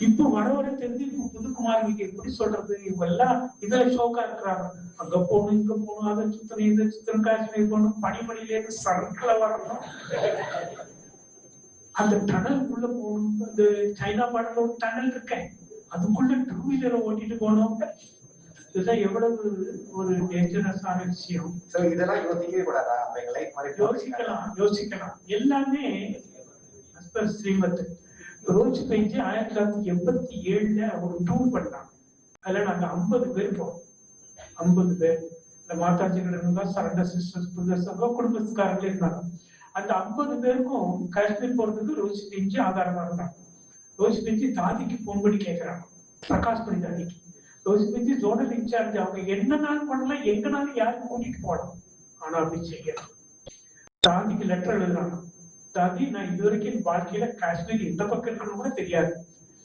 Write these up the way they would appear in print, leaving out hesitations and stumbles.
இப்ப வர தெரிஞ்சு இப்ப புதுக்குமாருக்கு எப்படி சொல்றது, இவங்க எல்லாம் இதுல ஷோக்கா இருக்கிறாங்க. அங்க போகணும், இங்க போகணும், அதை சுத்தணும், இதை சுத்தணும், காஷ்மீர் போகணும், பனிமணில இருந்து சரக்குல வரணும், அந்த டனலுக்குள்ள போகணும். இந்த சைனா பாடல ஒரு டனல் இருக்கேன், அதுக்குள்ள டூ வீலரை ஓட்டிட்டு போனோம். இதெல்லாம் எவ்வளவு ஒரு டேஞ்சரஸான விஷயம். இதெல்லாம் யோசிக்கவே கூடாதா? யோசிக்கலாம். எல்லாமே ஸ்ரீமத் ரோஜ் பெஞ்சு 1987 ஒரு டூர் பண்ணாங்க. அதுல நாங்க 50 பேர் போனோம். 50 பேர் இந்த மாதாஜிகள் இருந்தா, சரண்டர் சிஸ்டர்ஸ், பிரதர்ஸ், குடும்பத்துக்காரங்களே இருந்தாங்க. அந்த 50 பேருக்கும் காஷ்மீர் போறதுக்கு ரோஜ் பெஞ்சு ஆதாரமா இருந்தாங்க. ரோஜ் பெஞ்சு தாதிக்கு போன் பண்ணி கேட்கிறாங்க, பிரகாஷ் பண்ணி தாதிக்கு. ரோஜ் பெஞ்சு ஜோனல் இன்சார்ஜ், அவங்க என்னனாலும் பண்ணலாம், எங்கனாலும் யாரும் கூட்டிட்டு போகலாம், ஆனா அப்படி செய்யலாம். தாதிக்கு லெட்டர் எழுதுறாங்க, தாதி நான் இது வரைக்கும் வாழ்க்கையில காஷ்மீர் எந்த பக்கம் இருக்குன்னு கூட தெரியாது,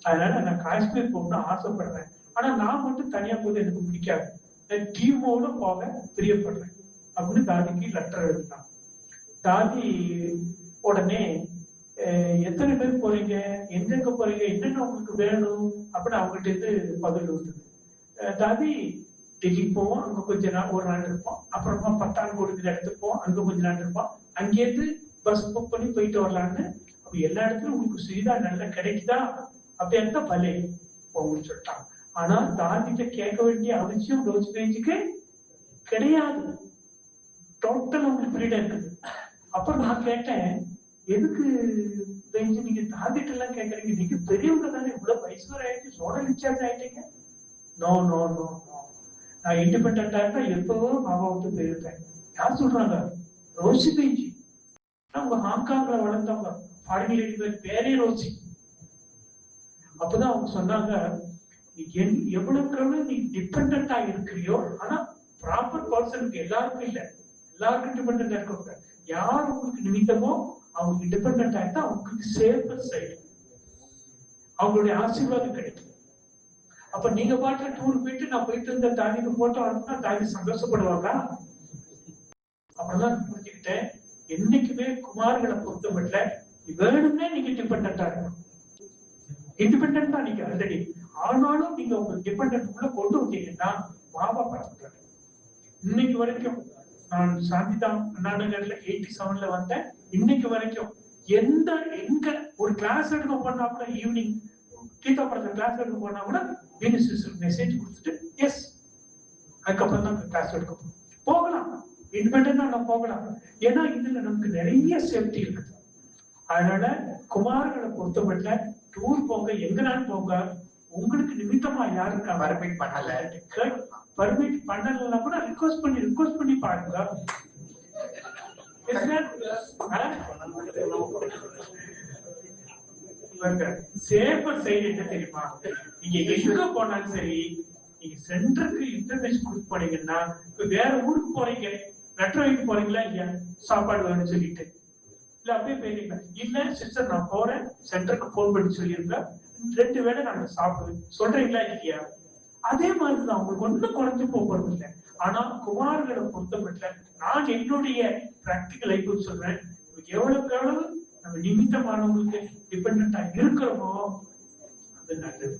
அதனால நான் காஷ்மீர் போகணும்னு ஆசைப்படுறேன், ஆனா நான் மட்டும் தனியா போது எனக்கு பிடிக்காது, நான் டீமோட போக பிரியப்படுறேன் அப்படின்னு தாதிக்கு லெட்டர் எழுதுறாங்க. தாதி உடனே எத்தனை பேர் போறீங்க, எங்கெங்க போறீங்க, என்னென்ன உங்களுக்கு வேணும் அப்படின்னு அவங்கள்ட்ட இருந்து பதில் வருது. தாதி டெல்லிக்கு போவோம், அங்க கொஞ்ச நாள் ஒரு நாள் இருப்போம், அப்புறமா பத்தான்கோடுங்கிற இடத்துக்கு போவோம், அங்க கொஞ்ச நாள் இருப்போம், அங்கேருந்து பஸ் புக் பண்ணி போயிட்டு வரலான்னு. அப்ப எல்லா இடத்துலயும் உங்களுக்கு சுவிதா நல்லா கிடைக்குதா, அப்படி இருந்தா பலே போங்கன்னு சொல்லிட்டாங்க. ஆனா தாதிட்ட கேட்க வேண்டிய அவசியம் ரோஜ் பேஜுக்கு கிடையாது, டோட்டல் உங்களுக்கு ஃப்ரீடம் இருக்குது. அப்புறம் நான் கேட்டேன், எதுக்கு பெஞ்சு நீங்க தாதிட்ட எல்லாம் கேட்கறீங்க, நீங்க பெரியவங்க தானே, இவ்வளவு வயசு வரை ஆயிடுச்சு, சோனல் இன்சார்ஜ் ஆயிட்டீங்க. நோ நோ நோ நோ, நான் இண்டிபெண்டா இருந்தா எப்பவோ மாவா விட்டு போயிருப்பேன். யார் சொல்றாங்க? ரோசி பெஞ்சு. அவங்க ஹாங்காங்ல வளர்ந்தவங்க, ஃபாரின் லேடி பேரே ரோசி. அப்பதான் அவங்க சொன்னாங்க, நீ எவ்வளவுக்கு நீ டிபெண்டா இருக்கிறியோ, ஆனா ப்ராப்பர் பர்சனுக்கு எல்லாருக்கும் இல்ல, எல்லாருக்கும் டிபெண்டா இருக்க, யார் உங்களுக்கு நிமித்தமோ அவங்க டிபெண்டா இருந்தா அவங்களுக்கு சேஃபர் சைடு, அவங்களுடைய ஆசீர்வாதம் கிடைக்கும். அப்ப நீங்க பாட்டுல டூர் போயிட்டு நான் போயிட்டு இருந்த தாதிக்கு போட்டோ அனுப்புனா தாதி சந்தோஷப்படுவாங்க. அப்படிதான் புரிஞ்சுக்கிட்டேன். என்னைக்குமே குமார்களை பொறுத்த மட்டும் வேணும்னே நீங்க டிபெண்டா இருக்கணும். இண்டிபெண்டா நீங்க ஆல்ரெடி, ஆனாலும் நீங்க உங்க டிபெண்டன்ட் உள்ள கொண்டு வந்தீங்கன்னா பாபா பரப்புறாரு. இன்னைக்கு வரைக்கும் நான் சாந்திதாம் அண்ணாநகர்ல 87ல வந்தேன். இன்னைக்கு வரைக்கும் எங்க ஒரு கிளாஸ் எடுக்க போனா கூட, ஈவினிங் கீதா படத்துல கிளாஸ் எடுக்க போனா கூட மெசேஜ் கொடுத்துட்டு எஸ், அதுக்கப்புறம் தான் கிளாஸ் எடுக்க போகலாம், இண்டிபெண்டா நான் போகலாம். ஏன்னா இதுல நமக்கு நிறைய சேஃப்டி இருக்குது. அதனால குமார்களை பொறுத்தமட்டில் டூர் போங்க, எங்கனாலும் போங்க, உங்களுக்கு நிமித்தமா யாருக்கு பர்மிட் பண்ணல, பர்மிட் பண்ணலன்னா கூட ரிக்வெஸ்ட் பண்ணி பாருங்க. சேஃபர் சைடு என்ன தெரியுமா, நீங்க எங்க போனாலும் சரி, நீங்க சென்டருக்கு இன்டர்நெட் கொடுத்து போனீங்கன்னா, வேற ஊருக்கு போறீங்க, லெட்டர் போறீங்களா இல்லையா, சாப்பாடு வேணும்னு சொல்லிட்டு, இல்ல அப்படியே போயிருங்க, இல்ல சிஸ்டர் நான் போறேன் சென்டருக்கு போன் பண்ணி சொல்லிருங்க, 2 வேளை நாங்க சாப்பிடுவேன் சொல்றீங்களா இல்லையா, அதே மாதிரிதான். உங்களுக்கு ஒன்றும் குறைஞ்சு போறது இல்லை. ஆனா குமார்களை பொறுத்தப்பட்ட நான் என்னுடைய பிராக்டிகல் லைஃப் சொல்றேன், எவ்வளவுக்கு எவ்வளவு நம்ம நிமித்தமானவங்களுக்கு டிபெண்டா இருக்கிறோமோ அது நல்லது.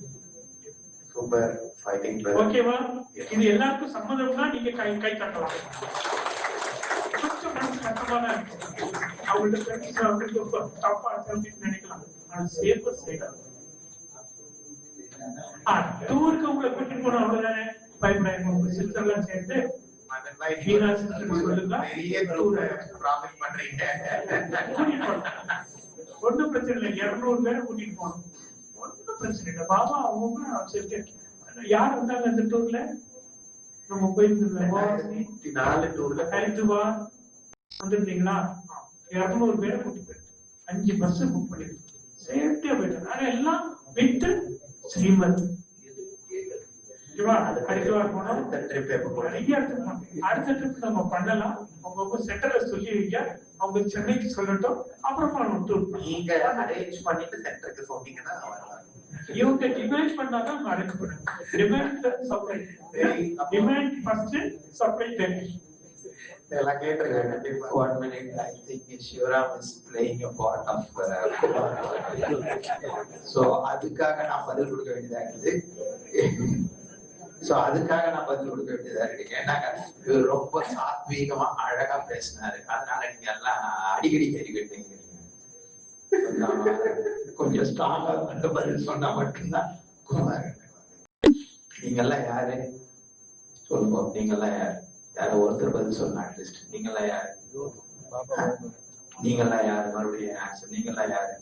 சூப்பர். ஓகேவா? இது எல்லாருக்கும் சம்மதம்னா நீங்க கை தட்டலாம். கஷ்டமா தான் இருக்கும், அவங்களுக்கு தப்பா நினைக்கலாம். ஆனா சேஃபர் சைடு டூருக்கு உங்களை கூட்டிட்டு போனோம், அவ்வளவுதானே. பயப்படாம உங்க சிஸ்டர் எல்லாம் சேர்ந்து ஒன்னும் பிரச்சனை இல்லை, 200 பேரை கூட்டிட்டு போனோம், ஒன்னும் பிரச்சனை இல்லை. பாபா அவங்க யார் வந்தாங்க அந்த டூர்ல, நம்ம போயிருந்தோம் 4 டூர்ல ஹரித்துவா வந்துருந்தீங்களா, 200 பேரை கூட்டிட்டு போயிட்டு 5 பஸ் புக் பண்ணிருக்கோம், சேஃப்டியா போயிட்டோம். ஆனா எல்லாம் விட்டு ஸ்ரீமத் ஹரித்வார் போனோம், அடுத்த ட்ரிப் நம்ம பண்ணலாம். அவங்க சென்டர்ல சொல்லி வைக்க, அவங்க சென்னைக்கு சொல்லட்டும், அப்புறமா நீங்க அரேஞ்ச் பண்ணிட்டு சென்டருக்கு சொன்னீங்கன்னா இவங்க டிமாண்ட் பண்ணாதான் அரேஞ்ச் பண்ணுங்க. Demand supply, demand first, supply then. இதெல்லாம் கேட்டிருக்கேன் கண்டிப்பா. 1 minute, I think Shivaram is playing a part of Kumar. So அதுக்காக நான் பதில் கொடுக்க வேண்டியதா இருக்குது. So அதுக்காக நான் பதில் கொடுக்க வேண்டியதா இருக்கு. ஏன்னா இவர் ரொம்ப சாத்வீகமா அழகா பேசினாரு. அதனால நீங்க எல்லாம் அடிக்கடி கேள்வி கேட்டீங்க. கொஞ்சம் ஸ்ட்ராங்கா பதில் சொன்னா மட்டும்தான் குமார். நீங்கெல்லாம் யாரு சொல்லுங்க, நீங்கெல்லாம் யாரு? யாரோ ஒருத்தர் பதில் சொல்லணும் அட்லீஸ்ட். நீங்கெல்லாம் யாரு? நீங்கெல்லாம் யாரு? மறுபடியும் ஆன்சர். நீங்கெல்லாம் யாரு?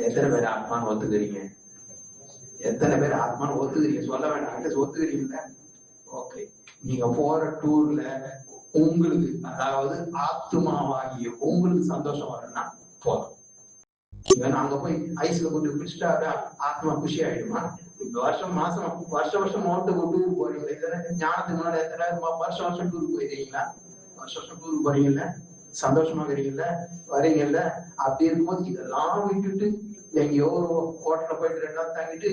எத்தனை பேர் ஆத்மான்னு ஒத்துக்கிறீங்க? எத்தனை பேர் ஆத்மான்னு ஒத்துக்கிறீங்க? சொல்ல வேண்டாம், அட்லீஸ்ட் ஒத்துக்கிறீங்களா? ஓகே. நீங்க போற டூர்ல உங்களுக்கு, அதாவது ஆத்மாவாகிய உங்களுக்கு சந்தோஷம் வரணும்னா போதும். அங்க போய் ஐஸ்ல போட்டு குடிச்சிட்டா ஆத்மா குஷி ஆயிடுமா? வருஷம் வருஷம் மோட்டை டூர் போறீங்களா? ஞானத்துக்கு முன்னாடி எத்தனை வருஷம் டூர் போயிருக்கீங்களா? வருஷம் டூர் போறீங்கல்ல, சந்தோஷமா இருக்கிறீங்கல்ல, வரீங்கல்ல. அப்படி இருக்கும்போது இதெல்லாம் விட்டுட்டு எங்கேயோ ஒரு ஹோட்டல்ல போயிட்டு 2 நாள் தங்கிட்டு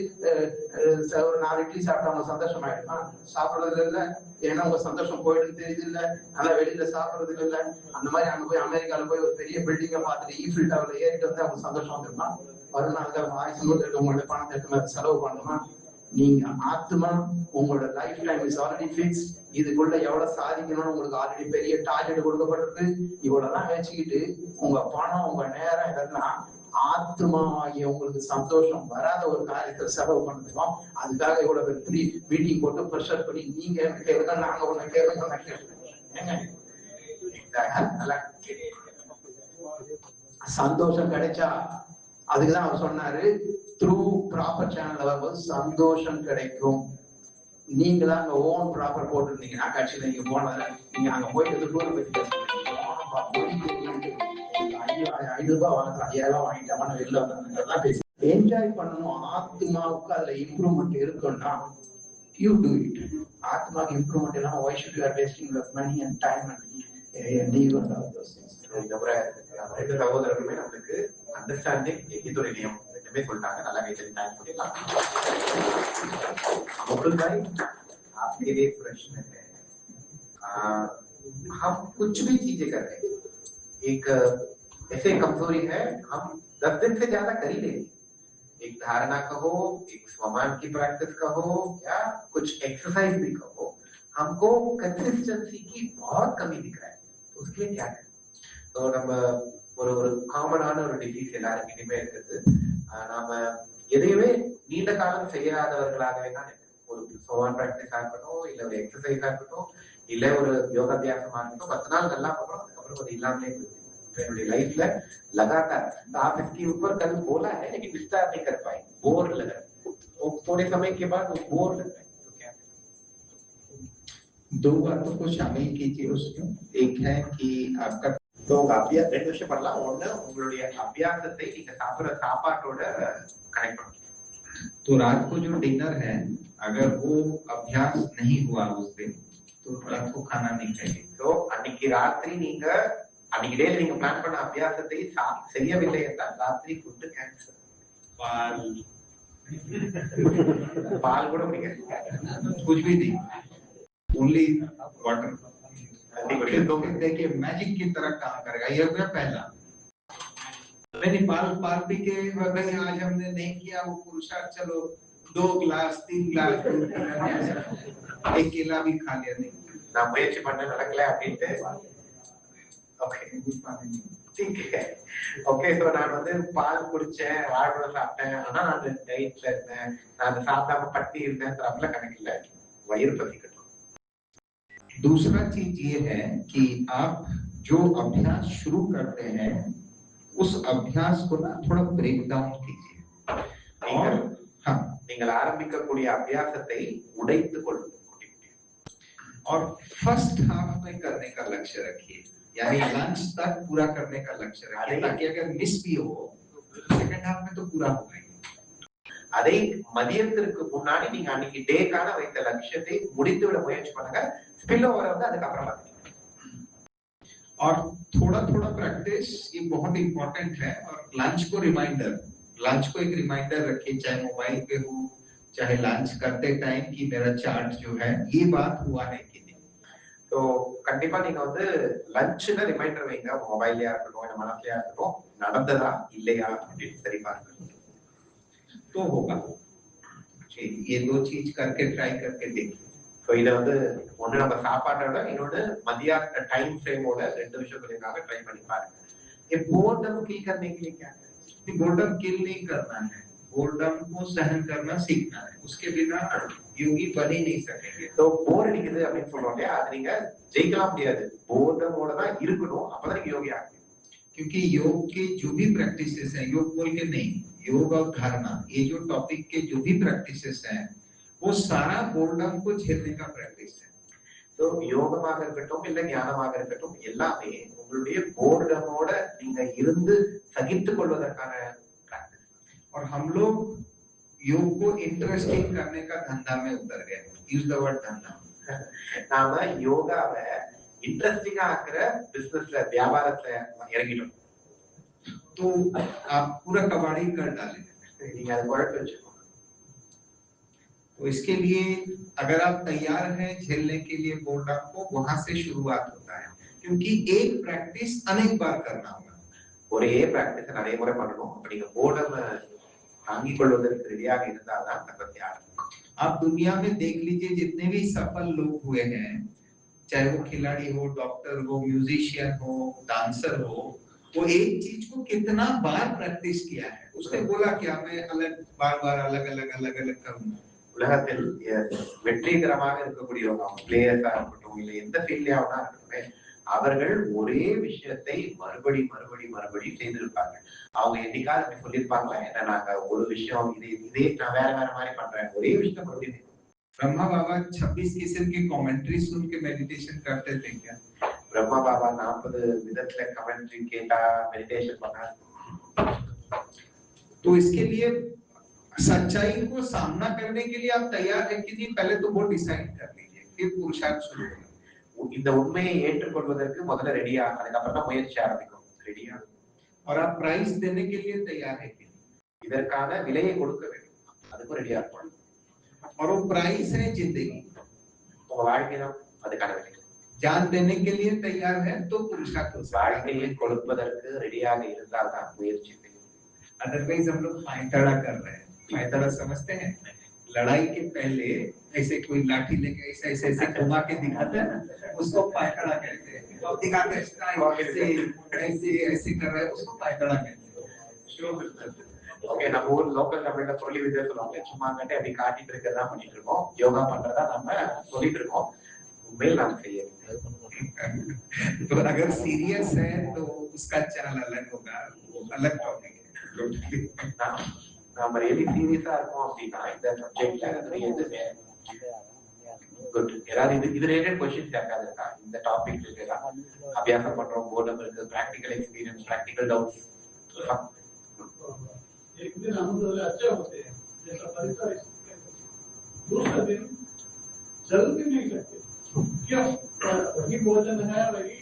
ஒரு 4 இட்லி சாப்பிட்டா அவங்க சந்தோஷம் ஆயிடுமா? சாப்பிடுறது இல்ல. ஏன்னா உங்க சந்தோஷம் போயிடுன்னு தெரியுது இல்ல. நல்லா வெளியில சாப்பிடுறது இல்ல. அந்த மாதிரி அங்க போய் அமெரிக்கால போய் ஒரு பெரிய பில்டிங்கை பார்த்துட்டு ஈஃபில் டவர்ல ஏறிட்டு வந்து அவங்க சந்தோஷம் வந்துருமா? வருமா? அதுக்காக ஆயுசு உங்களோட பணத்தை எடுத்து செலவு பண்ணணுமா? நீங்க ஆத்மா, உங்களோட life time is already fix. இதுக்குள்ள எவ்வளவு சாதிக்கணும்னு உங்களுக்கு ஆல்ரெடி பெரிய டார்கெட் கொடுக்கப்பட்டிருக்கு. இவ்வளவுதான் வச்சுக்கிட்டு உங்க பணம், உங்க நேரம் இதெல்லாம் ஆத்மாவாகிய உங்களுக்கு சந்தோஷம் வராத ஒரு காரியத்தை செலவு பண்ணுவோம். அதுக்காக இவ்வளவு பெரிய மீட்டிங் போட்டு ப்ரெஷர் பண்ணி நீங்க கேளுங்க, நாங்க ஒண்ணு கேளுங்க. சந்தோஷம் கிடைச்சா, அதுக்குதான் அவர் சொன்னாரு, த்ரூ ப்ராப்பர் சேனல்ல வரும்போது சந்தோஷம் கிடைக்கும். நீங்க தான் அங்க ஓன் ப்ராப்பர் போட்டுருந்தீங்கன்னா கட்சியில நீங்க போனதுல நீங்க அங்க போயிட்டு டூர் போயிட்டு 500 ரூபாய் வாங்கலாம், 5000 ரூபாய் வாங்கிட்டாமா வெளில வந்தா பேசி என்ஜாய் பண்ணணும். ஆத்மாவுக்கு அதுல இம்ப்ரூவ்மெண்ட் இருக்குன்னா யூ டூ இட். ஆத்மாவுக்கு இம்ப்ரூவ்மெண்ட் இல்லாம why should you are wasting your money and time and leave and all those things. ரெண்டு சகோதரர்களுமே நம்மளுக்கு அண்டர்ஸ்டாண்டிங் எகிதுரியம் ரெண்டுமே சொல்லிட்டாங்க. நல்லா கைத்தறி தேங்க் பண்ணிடலாம். मुकुल भाई, आपके लिए प्रश्न है। हम कुछ भी चीजें कर रहे हैं, एक ऐसे कमजोरी है, हम 10 दिन से ज्यादा कर ही नहीं। एक धारणा कहो, एक स्वमान की प्रैक्टिस कहो, या कुछ एक्सरसाइज भी कहो, हमको कंसिस्टेंसी की बहुत कमी दिख रहा है। तो उसके लिए क्या करें? तो நம்ம ஒரு காமனான ஒரு டிசீஸ் எல்லாருக்கிட்டயுமே இருக்குது. நாம எதையுமே நீண்ட காலம் செய்யாதவர்களாகவே தான் ஒரு சோவான் பிராக்டிஸா இருக்கட்டும், இல்ல ஒரு எக்ஸசைஸா இருக்கட்டும், இல்ல ஒரு யோகாபியாசமா இருக்கட்டும், 10 நாள் நல்லா பண்றோம், அதுக்கப்புறம் அது இல்லாமலே என்னுடைய லைஃப்ல लगातार आप इसके ऊपर कल बोला है लेकिन विस्तार नहीं कर पाए, बोर लग रहा है, वो थोड़े समय के बाद वो बोर लग रहा है। तो क्या 2 बातों को शामिल कीजिए उसमें। एक है कि आपका तो அபியாசம் 2 விஷயம் பண்ணலாம். ஒண்ணு, உங்களுடைய அபியாசத்தை நீங்க சாப்பிடுற சாப்பாட்டோட கனெக்ட் பண்ணுங்க. तो रात को जो डिनर है, अगर वो अभ्यास नहीं हुआ उस दिन, तो रात को खाना नहीं खाइए। तो அன்னைக்கு ராத்திரி நீங்க அன்னைக்கு டேல நீங்க பிளான் பண்ண அபியாசத்தை செய்யவில்லை என்றால் ராத்திரி ஃபுட் கேன்சல். பால் கூட குடிக்காதீங்க, कुछ भी नहीं, ओनली वाटर। तो देखिए मैजिक की तरह काम करेगा। ये हो गया पहला। मैंने पाल पी के वगैरह आज हमने नहीं किया वो पुरुषार्थ, चलो 2 गिलास 3 गिलास एक केला भी खा लिया नहीं, நான் முயற்சி பண்ண நடக்கல அப்படின்ட்டு. ஓகே ठीक है, ஓகே. சோ நான் வந்து பால் குடிச்சேன், வாழைப்பழம் சாப்பிட்டேன், ஆனா நான் டயட்ல இருந்தேன், நான் சாப்பிடாம பட்டி இருந்தேன்றதுல கணக்கு இல்ல, வயிறு பசிக்கட்டும். दूसरा चीज ये है कि आप जो अभ्यास शुरू करते हैं उस अभ्यास को ना थोड़ा ब्रेक डाउन कीजिए। और हाँ, நீங்கள் ஆரம்பிக்கக்கூடிய அபியாசத்தை உடைத்து கொள்ளுங்கள் और फर्स्ट हाफ में करने का लक्ष्य रखिए, यानी लंच तक पूरा करने का लक्ष्य रखिए, ताकि अगर मिस भी हो सेकंड हाफ में तो पूरा होगा। அதை மதியத்திற்கு முன்னாடி நீங்க அன்னைக்கு டேக்கான வைத்த லட்சியத்தை முடித்து விட முயற்சி பண்ணுங்க. ஸ்பில் ஓவர் வந்து அதுக்கு அப்புறம் பாத்துக்கலாம். और थोड़ा थोड़ा प्रैक्टिस ये बहुत इंपॉर्टेंट है। और लंच को एक रिमाइंडर रखिए, चाहे मोबाइल पे हो चाहे लंच करते टाइम, कि मेरा चार्ट जो है ये बात हुआ है कि नहीं। तो ஸோ கண்டிப்பா நீங்க வந்து லஞ்ச்ல ரிமைண்டர் வைங்க, உங்க மொபைல்லயா இருக்கட்டும் இல்ல மனசுலயா இருக்கட்டும், நடந்ததா இல்லையா அப்படின்னு சரி பாருங்க. तो होगा ये 2 चीज करके ट्राई करके देखिए. ஸோ இதை வந்து ஒண்ணு நம்ம சாப்பாட்டோட இன்னொன்னு மதியான டைம் ஃப்ரேமோட 2 விஷயங்களுக்காக ட்ரை பண்ணி பாருங்க. ये बोर्डम किल करने के लिए क्या है? बोर्डम किल नहीं करना है, बोर्डम को सहन करना सीखना है. उसके बिना योगी बन ही नहीं सकेंगे. तो போர் அடிக்குது அப்படின்னு சொல்றோம் இல்லையா, அது நீங்க ஜெயிக்கலாம் முடியாது, போர்டமோட தான் இருக்கணும், அப்பதான் நீங்க யோகி ஆகும். क्योंकि योग के जो भी प्रैक्टिसेस हैं, योग बोल के नहीं, योग और धारणा, ये जो टॉपिक के जो भी प्रैक्टिसेस हैं वो सारा बोर्डम को झेलने का प्रैक्टिस है. तो யோகமாக இருக்கட்டும் இல்ல ஞானமாக இருக்கட்டும் எல்லாமே உங்களுடைய போர்டமோட நீங்க இருந்து சகித்துக் கொள்வதற்கான பிராக்டிஸ். और हम लोग योग को इंटरेस्टिंग करने का धंधा में उतर गए. यूज द वर्ड धंधा. நாம யோகாவை इंटरेस्टिंग आकर बिजनेसல வியாபாரத்துல இறங்கிட்டோம். तो आप पूरा कबाड़ी कर डालेंगे. நீங்க அது குழப்பி வச்சுக்கோங்க. तो इसके लिए अगर आप तैयार हैं झेलने के लिए बोर्डम को, वहां से शुरुआत होता है. क्योंकि एक प्रैक्टिस अनेक बार करना होगा. ஒரே பிராக்டிஸ் நிறைய முறை பண்ணணும். அப்ப நீங்க போர்டம் தாங்கிக் கொள்வதற்கு ரெடியாக இருந்தால்தான் தப்பத்தி ஆரம்பிக்கும். आप दुनिया में देख लीजिए जितने भी सफल लोग हुए हैं, चाहे वो खिलाड़ी हो, डॉक्टर हो, म्यूजिशियन हो, डांसर हो, वो एक चीज को कितना बार प्रैक्टिस किया है. उसने बोला क्या मैं अलग बार-बार अलग-अलग करूंगा. உலகத்தில் வெற்றிகரமாக இருக்கக்கூடியவங்க பிளேயர்ஸா இருக்கட்டும் இல்ல எந்த ஃபீல்ட்லயாவா இருக்கட்டும், அவர்கள் ஒரே விஷயத்தை மறுபடி செய்திருப்பாங்க. அவங்க என்னைக்காவது அப்படி சொல்லியிருப்பாங்களா, என்ன நாங்க ஒரு விஷயம் இதே நான் வேற மாதிரி பண்றேன், ஒரே விஷயம் மறுபடியும். ब्रह्मा बाबा 26 किस्म की कमेंट्री सुन के मेडिटेशन करते थे क्या? ब्रह्मा बाबा 40 विधத்துல कमेंट्री கேட்டா மெடிடேஷன் பண்ணா. तो इसके लिए सच्चाई को सामना करने के लिए आप तैयार हैं कि नहीं, पहले तो वो डिसाइड कर लीजिए, फिर पुरुषार्थ शुरू होगा. இந்த உண்மையை ஏற்றுக்கொள்வதற்கு முதல்ல ரெடியா, அதுக்கப்புறம் தான் முயற்சி ஆரம்பிக்கும். ரெடியா? और आप प्राइस देने के लिए तैयार है कि नहीं? இதற்கான விலையை கொடுக்க வேண்டும், அதுக்கு ரெடியா இருக்கணும். और वो प्राइस है जिंदगी, உங்க வாழ்க்கை தான் அதுக்கான விலை. जान देने के लिए तैयार है तो पुरुषार्थ हो. வாழ்க்கையை கொடுப்பதற்கு ரெடியாக இருந்தால் தான் முயற்சி செய்யும். अदरवाइज हम लोग पायतड़ा कर रहे हैं. पायतड़ा समझते हैं? लड़ाई के पहले ऐसे कोई लाठी लेके ऐसे घुमा के दिखाते हैं ना, उसको पायतड़ा कहते हैं. दिखाते ऐसे कर रहे हैं, उसको पायतड़ा कहते हैं. ஓகே, நம்ம ஊர் லோக்கல் தமிழ்ல சொல்லி விதே சொல்லுவாங்க, சும்மா கட்டி அப்படி காட்டிட்டு இருக்கிறதா பண்ணிட்டு இருக்கோம், யோகா பண்றதா நம்ம சொல்லிட்டு இருக்கோம், உண்மையில் நாம் செய்யணும். तो अगर सीरियस है तो उसका चाल अलग होगा, वो अलग टॉपिक है. நாம ரியலி சீரியஸா இருக்கோம் அப்படின்னா இந்த சப்ஜெக்ட்ல எதுவுமே குட். யாராவது இது ரிலேட்டட் क्वेश्चंस யாராவது இருக்கா? இந்த டாபிக் ரிலேட்டடா அபியாசம் பண்றோம், போர்டம் இருக்கு, प्रैक्टिकल एक्सपीरियंस, प्रैक्टिकल डाउट्स. एक दिन हम लोग अच्छे होते हैं, जैसा परिसर दूसरा दिन चल भी नहीं सकते. क्यों? वही भोजन है, वही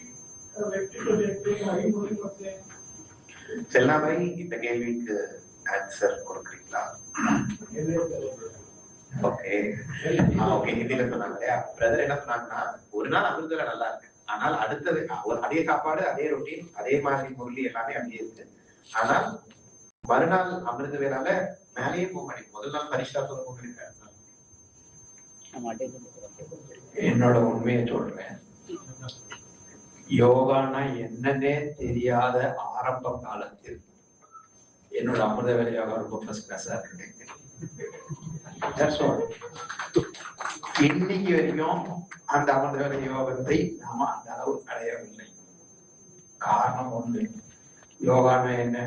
व्यक्ति को देखते हैं, वही बोली करते हैं. செல்லா மாதிரி இந்த கேள்விக்கு ஆன்சர் கொடுக்குறீங்களா? Okay okay. ஹிந்தில சொன்னாங்க இல்லையா, பிரதர் என்ன சொன்னாங்கன்னா, ஒரு நாள் அமிர்தவேளை நல்லா இருக்கு, ஆனால் அடுத்தது அதே சாப்பாடு, அதே ரொட்டீன், அதே மாதிரி முரளி எல்லாமே அப்படியே இருக்கு, ஆனால் மறுநாள் அமிர்த வேளால மேலேயே போக மாட்டேங்குது. முதல் நாள் பரிசா சொல்ல போகிறேன். என்னோட உண்மையை சொல்றேன், யோகானா என்னன்னே தெரியாத ஆரம்ப காலத்தில் என்னோட அமிர்த வேலை யோகா ரொம்ப ஃபர்ஸ்ட் கிளாஸா இருக்கு. இன்னைக்கு வரைக்கும் அந்த அமிர்த வேலை யோகத்தை நாம அந்த அளவு அடையவில்லை. காரணம் ஒண்ணு, யோகானா என்ன?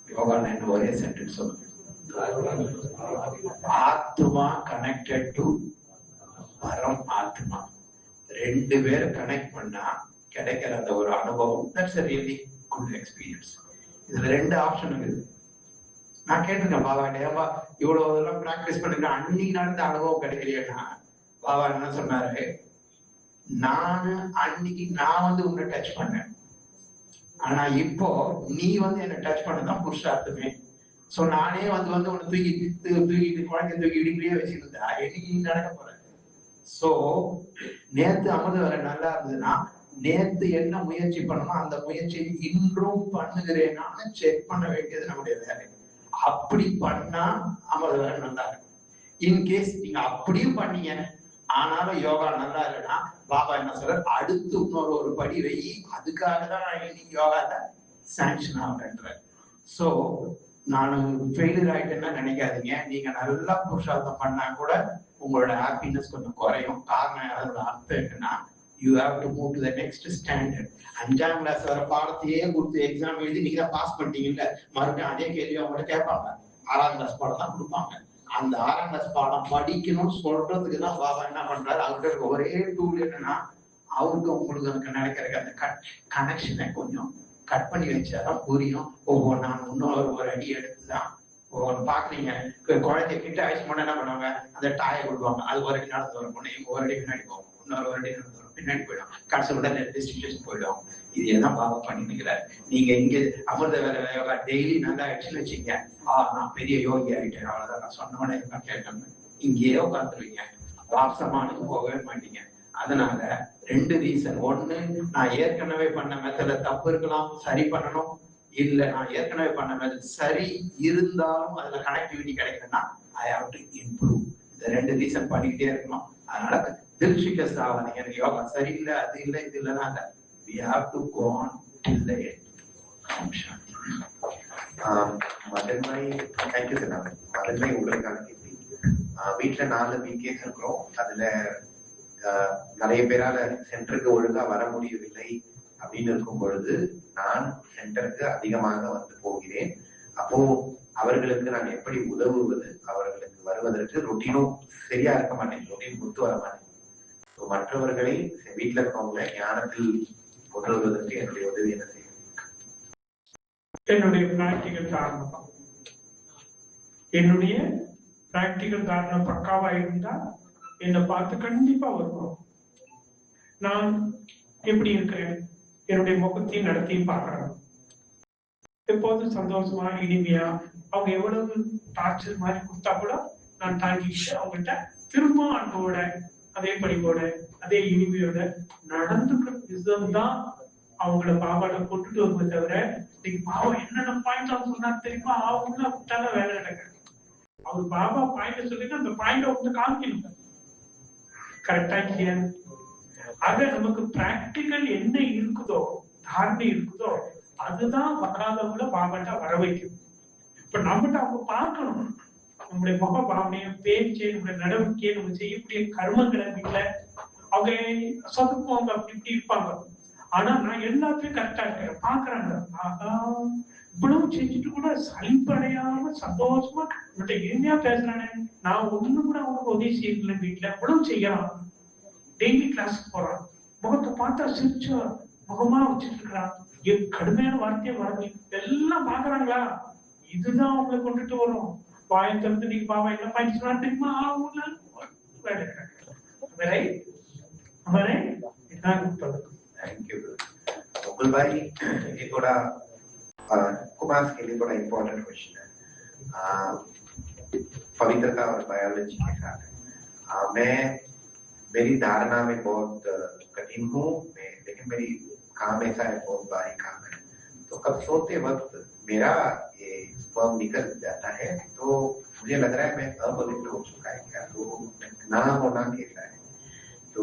யோகானா என்ன? ஒரே சென்டென்ஸ் சொல்லுங்க. ஆத்மா கனெக்டட் டு பரம் ஆத்மா. ரெண்டு பேர் கனெக்ட் பண்ணா கிடைக்கிற அந்த ஒரு அனுபவம், that's a really good experience. இதுல ரெண்டு ஆப்ஷன் இருக்குது. நான் கேட்டிருக்கேன் பாபா, ஏப்பா இவ்வளவு இதெல்லாம் பிராக்டிஸ் பண்ணிருக்கேன், அன்னைக்கு நடந்த அனுபவம் கிடைக்கலையா? பாபா என்ன சொன்னாரு, அன்னைக்கு நான் உன்னை டச் பண்ணேன், ஆனா இப்போ நீ என்ன டச் பண்ணதான் புருஷார்த்தமே. சோ நானே உன்னை தூக்கிட்டு குழந்தை தூக்கி இடிக்கிலேயே வச்சிருந்தா என்னைக்கு நீ நடக்க போற? சோ நேத்து அமுத வேலை நல்லா இருந்ததுன்னா நேத்து என்ன முயற்சி பண்ணணும் அந்த முயற்சியை இன்றும் பண்ணுகிறேன்னு செக் பண்ண வேண்டியது நம்முடைய வேலை. அப்படி பண்ணா அமுத வேலை நல்லா இருக்கும். இன்கேஸ் நீங்க அப்படியும் பண்ணீங்க ஆனாலும் யோகா நல்லா இல்லைன்னா பாபா என்ன சொல்ற, அடுத்து இன்னொரு ஒரு படி வை, அதுக்காக தான் நான் இன்னைக்கு யோகால சாங்ஷன் ஆகுறேன்ற. சோ நான் ஃபெயிலியர் ஆயிட்டேன்னா நினைக்காதீங்க. நீங்க நல்லா புருஷார்த்தம் பண்ணா கூட உங்களோட ஹாப்பினஸ் கொஞ்சம் குறையும். காரணம் அதோட அர்த்தம் என்னன்னா, you have to move to the next standard. 5ஆம் கிளாஸ் வர பாடத்தையே கொடுத்து எக்ஸாம் எழுதி நீங்க தான் பாஸ் பண்ணிட்டீங்கல்ல, மறுபடியும் அதே கேள்வி அவங்கள்ட்ட கேட்பாங்க. 6ஆம் கிளாஸ் பாடம் தான் கொடுப்பாங்க. அந்த 6ஆம் கிளாஸ் பாடம் படிக்கணும்னு சொல்றதுக்கு தான் பாபா என்ன பண்றாரு, அவர்கிட்ட ஒரே டூல் என்னன்னா, அவருக்கு உங்களுக்கு நினைக்கிற அந்த கனெக்ஷனை கொஞ்சம் கட் பண்ணி வச்சாதான் புரியும். நான் இன்னொரு ஒரு அடி எடுத்துதான் பாக்குறீங்க. குழந்தைய கிட்ட ஆயிடுச்சு முன்ன என்ன பண்ணுவாங்க, அந்த டாயை கொடுப்பாங்க, அது ஒரு அடி நடந்து வர பொண்ணு இவங்க ஒரு அடி பின்னாடி போகும், இன்னொரு ஒரு அடி நடந்து வரும், பின்னாடி போயிடும், கடைசி கூட டிஸ்ட்ரிபியூஷன் போயிடும். இது எல்லாம் பாபா பண்ணிக்கிறார். நீங்க இங்க அமிர்த வேலை டெய்லி நல்லா ஆயிடுச்சுன்னு வச்சுங்க, நான் பெரிய யோகி ஆயிட்டேன் அவ்வளவுதான், நான் சொன்னவனே கேட்டேன், இங்கேயே உட்காந்துருவீங்க, வாசமானு போகவே மாட்டீங்க. அதனால 2 ரீசன். ஒண்ணு, நான் ஏற்கனவே பண்ண மெத்தட தப்பு இருக்கலாம், சரி பண்ணணும். இல்ல நான் ஏற்கனவே பண்ண மெத்தட் சரி இருந்தாலும் அதுல கனெக்டிவிட்டி கிடைக்கலன்னா ஐ ஹேவ் டு இம்ப்ரூவ். இந்த 2 ரீசன் பண்ணிக்கிட்டே இருக்கணும். அதனால தில் ஷிகஸ்ட் ஆகாதீங்க, எனக்கு யோகா சரியில்லை, அது இல்லை, இது இல்லைன்னா இல்லை. We have to go on till the end. மதன்மை, தேங்க்யூ சார். மதன்மை உங்களுக்கான கேள்வி. வீட்டுல 4 வீக்கேஸ் இருக்கிறோம். அதுல நிறைய பேரால சென்டருக்கு ஒழுங்கா வர முடியவில்லை அப்படின்னு இருக்கும் பொழுது நான் சென்டருக்கு அதிகமாக வந்து போகிறேன். அப்போ அவர்களுக்கு நான் எப்படி உதவுவது? அவர்களுக்கு வருவதற்கு ரொட்டீனும் சரியா இருக்க மாட்டேன், ரொட்டீன் ஒத்து வர மாட்டேன். மற்றவர்களை வீட்டுல இருக்கவங்களை ஞானத்தில் கொண்டு வருவதற்கு என்னுடைய உதவி என்ன செய்யும்? என்னுடைய பிராக்டிகல் காரணம் தான். என்னுடைய பிராக்டிகல் காரணம் பக்காவா இருந்தா என்னை பார்த்து கண்டிப்பா வருவோம். நான் எப்படி இருக்கிறேன், என்னுடைய முகத்தையும் நடத்தையும் பார்க்கறாங்க. எப்போதும் சந்தோஷமா இனிமையா, அவங்க எவ்வளவு டார்ச்சர் மாதிரி கொடுத்தா கூட நான் தாங்கிட்டு அவங்கள்ட்ட திரும்ப அன்போட, அதே பணிவோட, அதே இனிமையோட நடந்துக்கிற விதம் தான் அவங்கள பாபாட கொண்டுட்டு வருவதை தவிர, இன்னைக்கு பாபா என்னென்ன பாயிண்ட் அவங்க சொன்னார் தெரியுமா, அவங்க விட்டால வேலை நடக்க. அவர் பாபா பாயிண்ட் சொல்லிட்டு அந்த பாயிண்ட் வந்து காமிக்கணும். கரெக்டா இல்லையா? ஆக நமக்கு பிராக்டிக்கல் என்ன இருக்குதோ, தாரணை இருக்குதோ, அதுதான் வராதவங்கள பாபாட்டா வர வைக்கும். இப்ப நம்மகிட்ட அவங்க பார்க்கணும், நம்முடைய முக பாவனைய, பேச்சு, நம்முடைய நடவடிக்கையை, நம்ம செய்யக்கூடிய கர்மங்களை வீட்டுல அவங்க சொதுக்குவாங்க, அப்படி இப்படி இருப்பாங்க. ஆனா நான் எல்லாத்தையும் கரெக்டா இருக்கேன், பாக்குறாங்க. ஆகா, இவ்வளவு செஞ்சுட்டு கூட சலிப்படையாம சந்தோஷமா உங்கள்கிட்ட எளிமையா பேசுறானே, நான் ஒண்ணு கூட அவங்களுக்கு உதவி செய்யல, வீட்டுல இவ்வளவு செய்யலாம். டெய்லி கிளாஸுக்கு போறான், முகத்தை பார்த்தா சிரிச்ச முகமா வச்சுட்டு இருக்கிறான், கடுமையான வார்த்தையை வரது எல்லாம் பாக்குறாங்களா? இதுதான் அவங்களை கொண்டுட்டு வரும். பாயம் திறந்து நீங்க பாபா என்ன பாயிண்ட் சொன்னா தெரியுமா, हमारे इतना थैंक यू मुकुल भाई। ये थोड़ा कुमार के लिए थोड़ा इम्पोर्टेंट क्वेश्चन है, पवित्रता और बायोलॉजी के साथ है। मैं मेरी धारणा में बहुत कठिन हूँ, लेकिन मेरी काम ऐसा है, बहुत भारी काम है। तो अब सोते वक्त मेरा ये स्पर्म निकल जाता है, तो मुझे लग रहा है मैं अपवित्र हो चुका है क्या, तो ना होना कैसा है? तो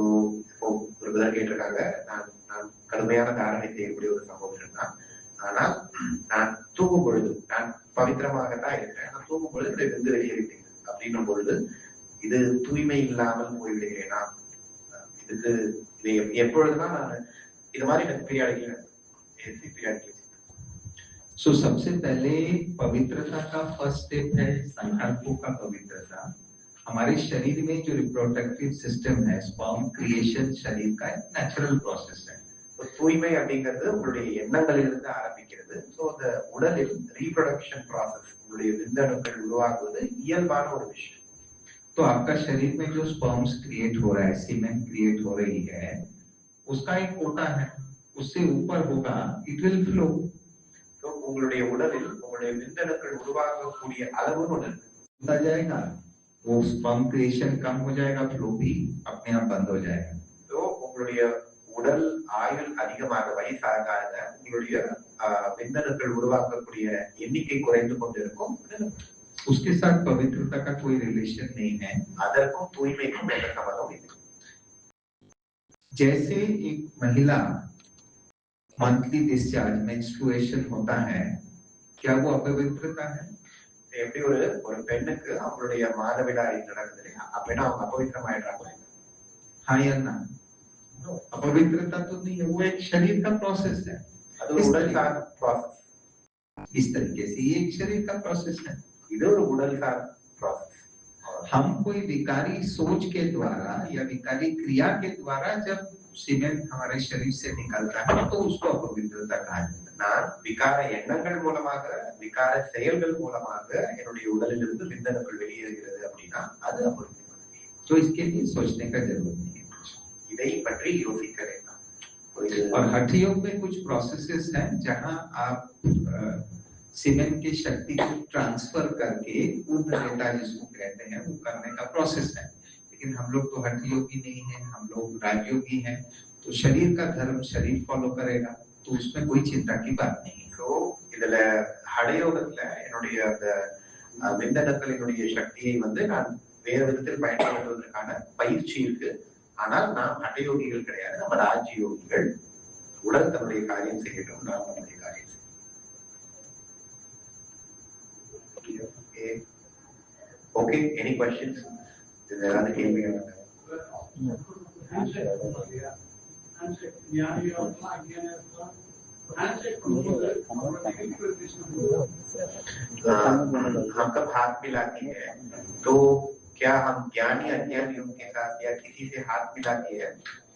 ஒரு பிரதர் கேட்டிருக்காங்க, நான் கடுமையான தாரணை செய்யக்கூடிய ஒரு சகோதரன் தான். ஆனால் நான் தூங்கும் பொழுது நான் பவித்திரமாகத்தான் இருக்கிறேன், நான் தூங்கும் பொழுது என்னுடைய விந்து வெளியேறிட்டேன் அப்படின்னும் பொழுது இது தூய்மை இல்லாமல் போய்விடுகிறேனா? இதுக்கு இது எப்பொழுதுதான் நான் இது மாதிரி எனக்கு பீரியாடிக்கல் सो सबसे पहले पवित्रता का फर्स्ट स्टेप है संकल्पों का पवित्रता। हमारे शरीर में जो रिप्रोडक्टिव सिस्टम है, स्पर्म क्रिएशन शरीर का एक नेचुरल प्रोसेस है। तो தூய்மை அப்படிங்கிறது உங்களுடைய எண்ணங்களிலிருந்து ஆரம்பிக்கிறது. சோ அந்த உடலில் ரீப்ரொடக்ஷன் ப்ராசஸ், உங்களுடைய விந்தணுக்கள் உருவாகுவது இயல்பான ஒரு விஷயம். तो आपका शरीर में जो स्पर्म्स क्रिएट हो रहा है, सीमेन क्रिएट हो रही है, उसका एक कोटा है, उससे ऊपर होगा, इट विल फ्लो। तो உங்களுடைய உடலில் உங்களுடைய விந்தணுக்கள் உருவாகக்கூடிய அளவு ஒன்று जाएगा, वो स्पर्म क्रिएशन कम हो जाएगा, फ्लो भी अपने आप बंद हो जाएगा। तो உங்களுடைய உடல் ஆயுள் அதிகமாக வயசாக உங்களுடைய விந்தணுக்கள் உருவாக்கக்கூடிய எண்ணிக்கை குறைந்து கொண்டிருக்கும்। उसके साथ पवित्रता का कोई रिलेशन नहीं है, அதற்கும் தூய்மைக்கும் எந்த சம்பந்தமும் இல்லை। जैसे एक महिला मंथली डिस्चार्ज मेंस्ट्रुएशन होता है, क्या वो अपवित्रता है? எப்படி ஒரு பெண்ணுக்கு அவங்களுடைய மாதவிடாய் நடக்குது இல்லையா, அப்படின்னா அவங்க अपवित्रமாயிடுறாங்க? हाँ या ना? अपवित्रता तो नहीं है, वो एक शरीर का प्रोसेस है। அது ஒரு உடல்சார் ப்ராசஸ்। इस तरीके से ये एक शरीर का प्रोसेस है। இது ஒரு உடல்சார் ப்ராசஸ்। हम कोई विकारी सोच के द्वारा या विकारी क्रिया के द्वारा जब सीमेन हमारे शरीर से निकलता है तो उसको अपवित्रता कहा जाता है। நான் விகார எண்ணங்கள் மூலமாக விகார செயல்கள் மூலமாக என்னுடைய உடலிலிருந்து விந்தணுக்கள் வெளியேறுகிறது அப்படின்னா அது अपवित्रता। तो इसके लिए सोचने का जरूरत नहीं है, இதை பற்றி யோசிக்க வேண்டாம்। और हठ योग में कुछ प्रोसेसेस हैं जहां आप सीमेन की शक्ति को ट्रांसफर करके ऊर्ध्वरेता जिसको कहते हैं वो करने का प्रोसेस है। लेकिन हम लोग तो हठ योगी नहीं है, हम लोग राजयोगी हैं, तो शरीर का धर्म शरीर फॉलो करेगा, तो उसमें कोई चिंता की बात नहीं। சோ இதுல ஹடயோகத்துல என்னுடைய அந்த விந்தணுக்களினுடைய சக்தியை நான் வேறு விதத்தில் பயன்படுத்துவதற்கான பயிற்சி இருக்கு। ஆனால் நாம் ஹடயோகிகள் கிடையாது, நம்ம ராஜயோகிகள்। உடல் தன்னுடைய காரியம் செய்யட்டும், நாம் நம்முடைய காரியம் செய்யட்டும்। Okay, any questions? ஏதாவது கேள்விகள்? हम कब हाथ मिलाती है तो क्या हम ज्ञानी अज्ञानियों के साथ या किसी से हाथ मिलाती है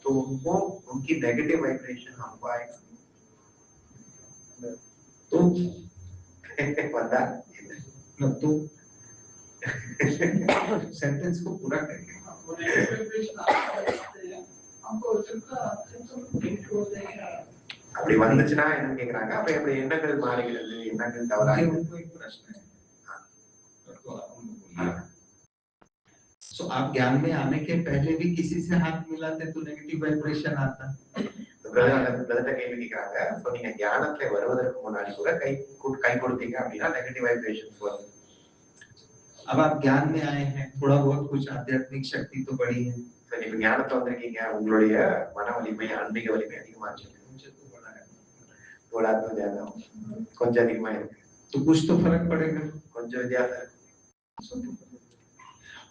तो उनको उनकी नेगेटिव वाइब्रेशन हमको आएगा। तो पता तो सेंटेंस को पूरा करेंगे। அப்படி வந்துச்சுன்னா என்ன கேக்குறாங்க, அப்ப எப்படி எண்ணங்கள் மாறுகிறது, எண்ணங்கள் தவறாக? एक प्रश्न है, तो आप ज्ञान में आने के पहले भी किसी से हाथ मिलाते तो नेगेटिव वाइब्रेशन आता। கேள்வி கேக்குறாங்க, சோ நீங்க ஞானத்துல வருவதற்கு முன்னாடி கூட கை கொடுத்தீங்க அப்படின்னா நெகட்டிவ் வைப்ரேஷன்ஸ் வரும்। अब आप ज्ञान में आए हैं, थोड़ा बहुत कुछ आध्यात्मिक शक्ति तो बढ़ी है, சரி இப்ப ஞானத்துல வந்திருக்கீங்க, உங்களுடைய மன வலிமை ஆன்மீக வலிமை அதிகமாச்சு, கொஞ்சம் அதிகமா இருக்கு, तो कुछ तो फर्क पड़ेगा, கொஞ்சம் வித்தியாசம் இருக்கு।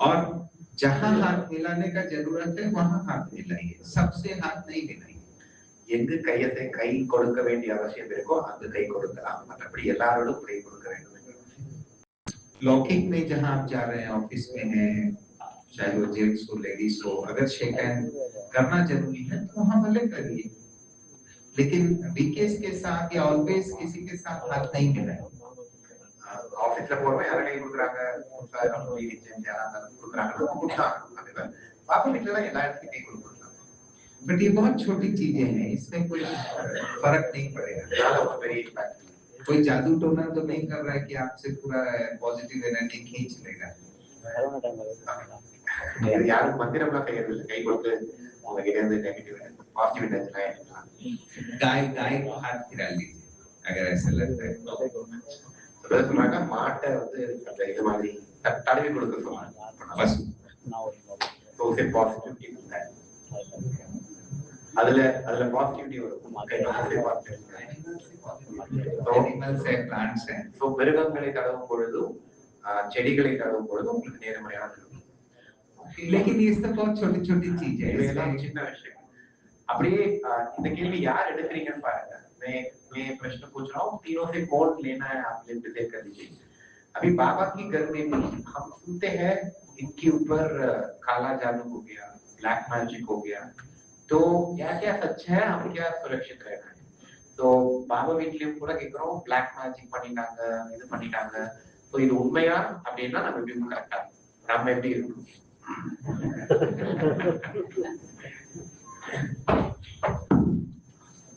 और जहां हाथ मिलाने का जरूरत है वहां हाथ मिलाइए, सबसे हाथ नहीं मिलाइए। எங்கு கை கொடுக்க வேண்டிய அவசியம் இருக்கோ அங்கு கை கொடுக்கலாம், மற்றபடி எல்லாரோடும் கை கொடுக்க வேண்டும்। लौकिक में जहां आप जा रहे हैं, ऑफिस में हैं, चाहे वो जेंट्स हो लेडीज हो, अगर शेक हैंड करना जरूरी है तो वहां भले करिए, लेकिन वीकेस के साथ या ऑलवेज किसी के साथ हाथ नहीं मिलाएं। ஆபீஸ்ல போறவங்க யாரை கை கொடுக்குறாங்க, பாப்பா வீட்டுல தான் எல்லா இடத்துக்கும் கை கொடுக்குறாங்க। बट ये बहुत छोटी चीजें हैं, इसमें कोई फर्क नहीं पड़ेगा। कोई जादू टोना तो नहीं कर रहा है कि आपसे पूरा पॉजिटिव एनर्जी खींच लेगा। யாரும் மந்திரம்லாம் செய்யறதில்லை, கை கொடுத்து உங்ககிட்ட இருந்து நெகட்டிவ் பாசிட்டிவ் எனர்ஜி गाय को हाथ फिरा लीजिए अगर ऐसा लगता है तो। சொல்றாங்க மாட்டை அந்த இது மாதிரி தடவி கொடுக்க சொல்றாங்க, बस तो उसे पॉजिटिविटी मिलता है, அதுல பாசிட்டிவிட்டி வரும்। एनिमल्स है, प्लांट्स है, சோ மிருகங்களை தடவும் பொழுதும் செடிகளை தடவும் பொழுதும் உங்களுக்கு நேர்மறையான இருக்கும்। लेकिन ये सब बहुत छोटी छोटी चीजें हैं, இதெல்லாம் சின்ன விஷயம்। அப்படியே இந்த கேள்வி யார் எடுக்கிறீங்கன்னு பாருங்க। मैं प्रश्न पूछ रहा हूँ, तीनों से कौन लेना है आप लिस्ट डिसाइड कर लीजिए। अभी बाबा की घर में भी हम सुनते हैं इनके ऊपर काला जादू हो गया, ब्लैक मैजिक हो गया, तो क्या सच है, हम क्या सुरक्षित रहना है? तो बाबा வீட்லயும் கூட கேக்குறோம், ब्लैक मैजिक பண்ணிட்டாங்க, இது பண்ணிட்டாங்க, சோ இது உண்மையா அப்படின்னா நம்ம எப்படி கரெக்ட்டா நாம எப்படி இருக்கணும்?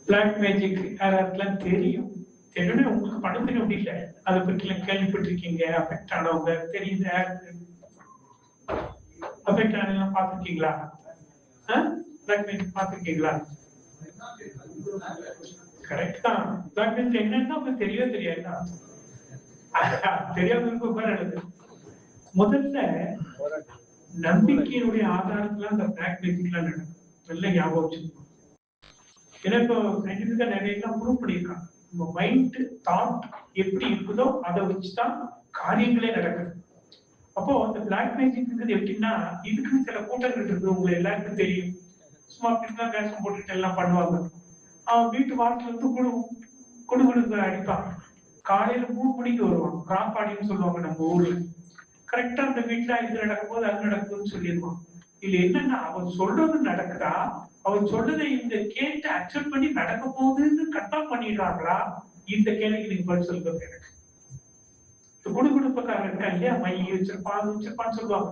பிளாக் மேஜிக் யாரெல்லாம் தெரியும், தெரியும் உங்களுக்கு பணம் தெரியும், அப்படி இல்லை அதை பற்றி கேள்விப்பட்டிருக்கீங்க, அஃபெக்ட் ஆனவங்க தெரியுது யாருக்கு? அஃபெக்ட் ஆனதெல்லாம் பார்த்துருக்கீங்களா? பிளாக் மேஜிக் பார்த்துருக்கீங்களா? கரெக்ட் தான். பிளாக் மேஜிக் என்னன்னா உங்களுக்கு தெரியவே தெரியாதா? தெரியாம இருக்க. முதல்ல நம்பிக்கையினுடைய ஆதாரத்துல அந்த பிளாக் மேஜிக் எல்லாம் நடக்கும். நல்ல ஞாபகம் வச்சுக்கணும். ஏன்னா இப்போ சயின்டிபிக்கா நிறைய எல்லாம் ப்ரூவ் பண்ணியிருக்காங்க. நம்ம மைண்ட் தாட் எப்படி இருக்குதோ அதை வச்சுதான் காரியங்களே நடக்குது. அப்போ அந்த பிளாக் மேஜிக் எப்படின்னா, இதுக்குன்னு சில கூட்டங்கள் இருக்கு, உங்களுக்கு எல்லாருக்கும் தெரியும். சும்மா அப்படின்னா வேஷம் போட்டுட்டு எல்லாம் பண்ணுவாங்க. அவன் வீட்டு வாசல இருந்து குடுகுடுங்க அடிப்பான். காலையில 3 மணிக்கு வருவான். காப்பாடின்னு சொல்லுவாங்க நம்ம ஊர்ல. கரெக்டா அந்த வீட்டுல இது நடக்கும் போது அது நடக்குதுன்னு சொல்லிடுவான். இதுல என்னன்னா, அவன் சொல்றது நடக்குதா, அவன் சொல்றதை இந்த கேட்டு அக்செப்ட் பண்ணி நடக்க போகுதுன்னு கன்ஃபார்ம் பண்ணிடுறாங்களா? இந்த கேள்விக்கு நீங்க பதில் சொல்றது எனக்கு. குடுகுடுப்பக்காரன் இருக்கா இல்லையா, மைய வச்சிருப்பான் அது வச்சிருப்பான்னு சொல்லுவாங்க.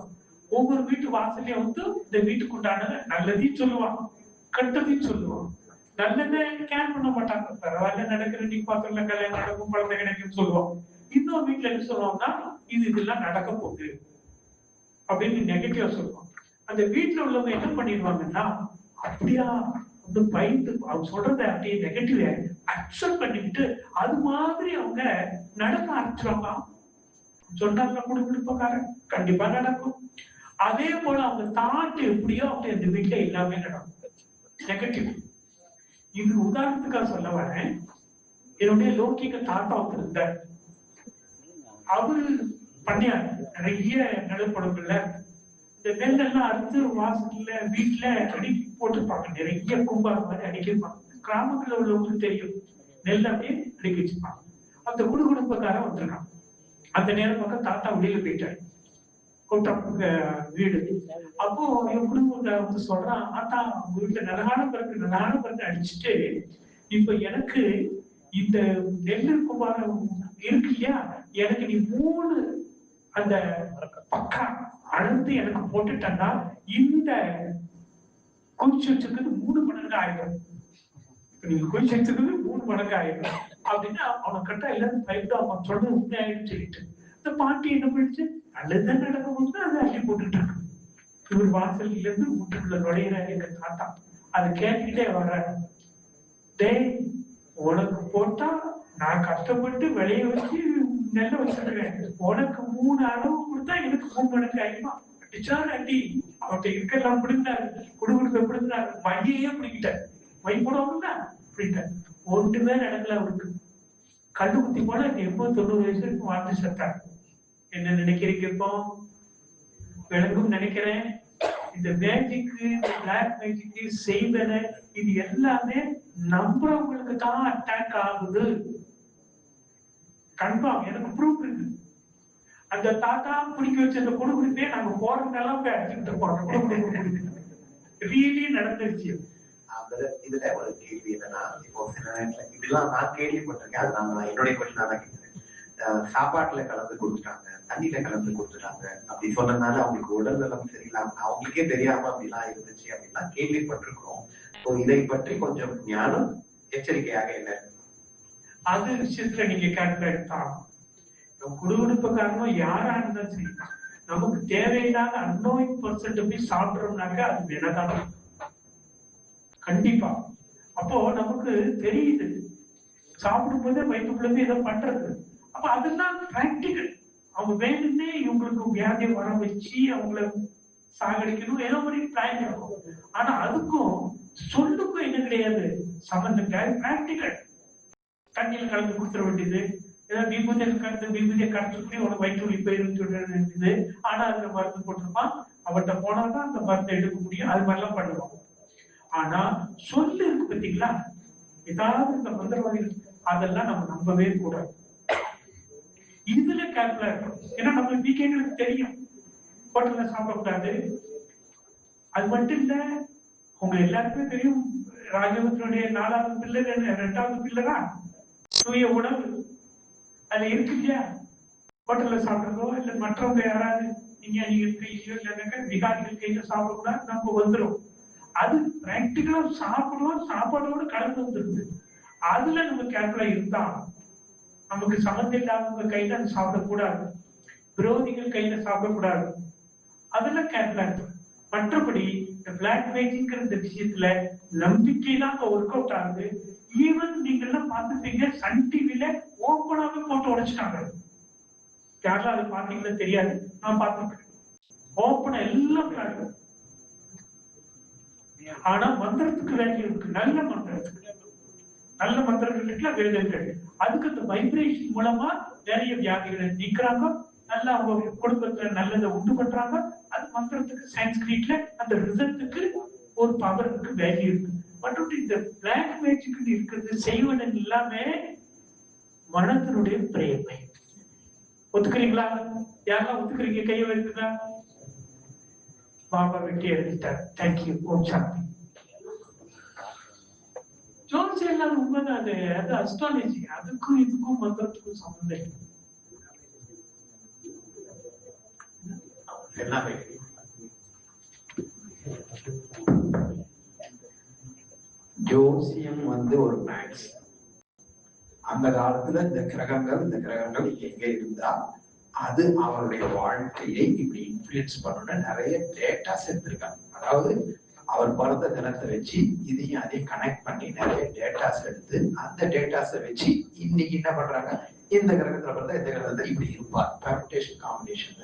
ஒவ்வொரு வீட்டு வாசலையும் வந்து இந்த வீட்டுக்கு உண்டானதை நல்லதையும் சொல்லுவான், கெட்டதையும் சொல்லுவான். நல்லதை கேர் பண்ண மாட்டாங்க. பரவாயில்ல நடக்கிற நீ பாத்திரல கல்யாணம் நடக்கும், குழந்தை கிடைக்கும்னு சொல்லுவான். இன்னொரு வீட்டுல என்ன சொல்லுவாங்கன்னா, இதெல்லாம் நடக்க போகுது அப்படின்னு நெகட்டிவா சொல்லுவான். அந்த வீட்டுல உள்ளவங்க என்ன பண்ணிடுவாங்கன்னா, அப்படியா வந்து பயந்து அவங்க சொல்றத அப்படியே நெகட்டிவ் அக்செப்ட் பண்ணிக்கிட்டு அது மாதிரி அவங்க நடக்க ஆரம்பிச்சிருவாங்க. சொன்னாங்க குடும்பக்காரன் கண்டிப்பா நடக்கும். அதே போல அவங்க தாட்டு எப்படியோ அப்படி அந்த வீட்டுல எல்லாமே நடக்கும் நெகட்டிவ். இது உதாரணத்துக்காக சொல்ல வரேன். என்னுடைய லௌகிக தாத்தா ஒருத்தர் இருந்தார். அவரு பண்ணியாரு நிறைய நிலப்படங்கள்ல இந்த நெல்லெல்லாம் அறுத்து வாசல்ல வீட்டுல அடி போட்டுருப்பாங்க. நிறைய கும்பார் மாதிரி அடிக்கிருப்பாங்க. கிராமத்துல உள்ளவங்களுக்கு தெரியும், நெல் அப்படியே அடிக்க வச்சிருப்பாங்க. அந்த குடுகுடுப்பக்காரன் வந்திருக்கான். அந்த நேரம் பக்கம் தாத்தா வெளியில போயிட்டாரு வீடு. அப்போ என் குடும்பத்துல வந்து சொல்றான், ஆத்தா வீட்டுல நலகான பிறகு அடிச்சுட்டு இப்ப எனக்கு இந்த நெல்லு குமாரம் இருக்கு இல்லையா, எனக்கு நீ 3 அந்த பக்கம் அளந்து எனக்கு போட்டுட்டா இந்த குளிச்சு வச்சிருக்கிறது 3 மடங்கு ஆயிடும். நீங்க குளிச்சு வச்சிருக்கிறது 3 மடங்கு ஆயிடும் அப்படின்னா அவனை கட்டா எல்லாரும் பயப்பட அவன் சொல்றது உண்மையாயிடும் சொல்லிட்டு இந்த பாட்டி என்ன பண்ணிச்சு, நல்லதுதான் நடக்கும் போது அதை அள்ளி போட்டுட்டு இருக்கு. இவர் வாசல்ல இருந்து வீட்டுக்குள்ள நுழையிறாரு எங்க தாத்தா. அதை கேட்டுக்கிட்டே வர்றாரு, டேய் உனக்கு போட்டா நான் கஷ்டப்பட்டு விளைய வச்சு நெல்ல வச்சிருக்கிறேன், உனக்கு 3 அளவு கொடுத்தா எனக்கு 3 மடங்கு ஆயிடுமா? அடிச்சாரு அடி. அவர்கிட்ட இருக்கலாம் பிடிந்தாரு, குடுகுடுக்க பிடிந்தாரு, மையே பிடிக்கிட்டார். மை போடுவாங்கல்ல பிடிட்டார். ஒன்றுமே நடக்கல அவருக்கு. கண்டு குத்தி போல 80-90 வயசுக்கு வாழ்ந்து செத்தார். என்ன நினைக்கிறீங்க இப்போ? விளங்கும் நினைக்கிறேன். இந்த மேஜிக்கு, இந்த பிளாக் மேஜிக்கு செய்வன இது எல்லாமே நம்புறவங்களுக்கு தான் அட்டாக் ஆகுது. கன்ஃபார்ம், எனக்கு ப்ரூஃப் இருக்கு. அந்த தாத்தா குடிக்க வச்ச அந்த குடுகுடுப்பே நாங்க போறதெல்லாம் போய் அடிச்சுட்டு இருக்கோம். ரியலி நடந்துருச்சு. இதுல ஒரு கேள்வி என்னன்னா, இப்போ சில நேரத்துல இதெல்லாம் நான் கேள்விப்பட்டிருக்கேன். அது நான் என்னுடைய கொஸ்டினா தான் கேட்கிறேன். சாப்பாட்டுல கலந்து கொடுத்துட்டாங்க, தண்ணியில கலந்து கொடுத்துட்டாங்க அப்படி சொன்னதுனால அவங்களுக்கு உடல் நலம் சரியில்லாம அவங்களுக்கே தெரியாம அப்படிலாம் இருந்துச்சு அப்படின்லாம் கேள்விப்பட்டிருக்கோம். இதை பற்றி கொஞ்சம் ஞானம் எச்சரிக்கையாக என்ன அது விஷயத்துல நீங்க கால்குலேட் தான். குடுகுடுப்பு காரணம் யாரா இருந்தாலும் சரி, நமக்கு தேவையில்லாத அன்னோயிங் பர்சன்ட் போய் சாப்பிடுறோம்னாக்க அது வினதான் கண்டிப்பா. அப்போ நமக்கு தெரியுது சாப்பிடும் போதே வயிற்றுக்குள்ள ஏதோ பண்றது. அப்ப அதெல்லாம் பிராக்டிகல். அவங்க வேணும்னே இவங்களுக்கு வியாதியை வர வச்சு அவங்கள சாகடிக்கணும் ஏதோ ஒரு பிளான் இருக்கும். ஆனா அதுக்கும் சொல்லுக்கும் என்ன கிடையாது சம்பந்தம் கிடையாது. பிராக்டிகல். தண்ணியில கலந்து கொடுத்துட வேண்டியது, ஏதாவது விபூதியில் கலந்து விபூதியை கரைச்சு உனக்கு வயிற்று போயிருந்து சொல்ல வேண்டியது. ஆனா அதுல மருந்து போட்டிருப்பான், அவர்கிட்ட போனாதான் அந்த மருந்தை எடுக்க முடியும். அது மாதிரிலாம் பண்ணுவாங்க. ஆனா சொல்லு இருக்கு பார்த்தீங்களா, ஏதாவது இந்த மந்திரவாதிகள் அதெல்லாம் நம்ம நம்பவே கூடாது. இதுல கேர்ஃபுல்லா இருக்கணும். ஏன்னா நம்ம வீக்கெண்டுக்கு தெரியும் ஹோட்டல்ல சாப்பிடக்கூடாது. அது மட்டும் இல்ல, உங்க எல்லாருக்குமே தெரியும் ராஜவத்தினுடைய 4வது பில்லர் 2வது பில்லரா தூய உணவு. அது இருக்கு இல்லையா, ஹோட்டல்ல சாப்பிடுறதோ இல்ல மற்றவங்க யாராவது நீங்க கையிலோ இல்லைன்னாக்கா விகாரிகள் கையில சாப்பிடக்கூடாது, நம்ம வந்துடும். அது பிராக்டிகலா சாப்பிடுவோம், சாப்பாடோடு கலந்து வந்துருது. அதுல நம்ம கேர்ஃபுல்லா இருந்தா நமக்கு சம்மந்தம் இல்லாதவங்க கையில அது சாப்பிடக்கூடாது, விரோதிகள் கையில சாப்பிடக்கூடாது. அதெல்லாம் கேர்ஃபுல்லா இருக்கும். மற்றபடி இந்த பிளாக் மேஜிக்ங்கிற இந்த விஷயத்துல நம்பிக்கை தான் ஒர்க் அவுட் ஆகுது. ஈவன் நீங்க எல்லாம் பார்த்துட்டீங்க, சன் டிவில ஓப்பனாவே போட்டு உடைச்சிட்டாங்க. யாரெல்லாம் அதை பார்த்தீங்கன்னா தெரியாது, நான் பார்த்துருக்கேன். ஓப்பனா எல்லாம் பிளாக். ஆனா மந்திரத்துக்கு வேல்யூ இருக்கு. நல்ல மந்திரங்களுக்குலாம் வேலைகள். அதுக்கு அந்த வைப்ரேஷன் மூலமா நிறைய வியாதிகளை நீக்கிறாங்க. நல்லா அவங்க குடும்பத்துல நல்லதை உண்டு பண்றாங்க. அது மந்திரத்துக்கு சான்ஸ்கிரிட்ல அந்த ரிசல்ட்டுக்கு ஒரு பவருக்கு வேல்யூ இருக்கு. மற்றும் இந்த பிளாக் மேஜிக் இருக்கிறது செய்வது எல்லாமே மனத்தினுடைய பிரேமை. ஒத்துக்கிறீங்களா? யாரெல்லாம் ஒத்துக்கிறீங்க? கையை வருதுங்களா? பாபா வெட்டி எழுதிட்டார். தேங்க்யூ. ஓம் சாந்தி. ஜோன்ஸ் எல்லாம் உண்மைதான். அது அஸ்ட்ராலஜி. அதுக்கும் இதுக்கும் மந்திரத்துக்கும் சம்பந்தம் இல்லை. ஜோசியம் ஒரு மேக்ஸ். அந்த காலத்துல இந்த கிரகங்கள் எங்க இருந்தா அது அவருடைய வாழ்க்கையை இப்படி இன்ஃபுளுன்ஸ் பண்ணணும்னு நிறைய டேட்டாஸ் எடுத்திருக்காங்க. அதாவது அவர் பிறந்த தினத்தை வச்சு இதையும் அதையும் கனெக்ட் பண்ணி நிறைய டேட்டாஸ் எடுத்து அந்த டேட்டாஸை வச்சு இன்னைக்கு என்ன பண்றாங்க, இந்த கிரகத்துல பிறந்தா இந்த கிரகத்துல இப்படி இருப்பார். Permutation combination.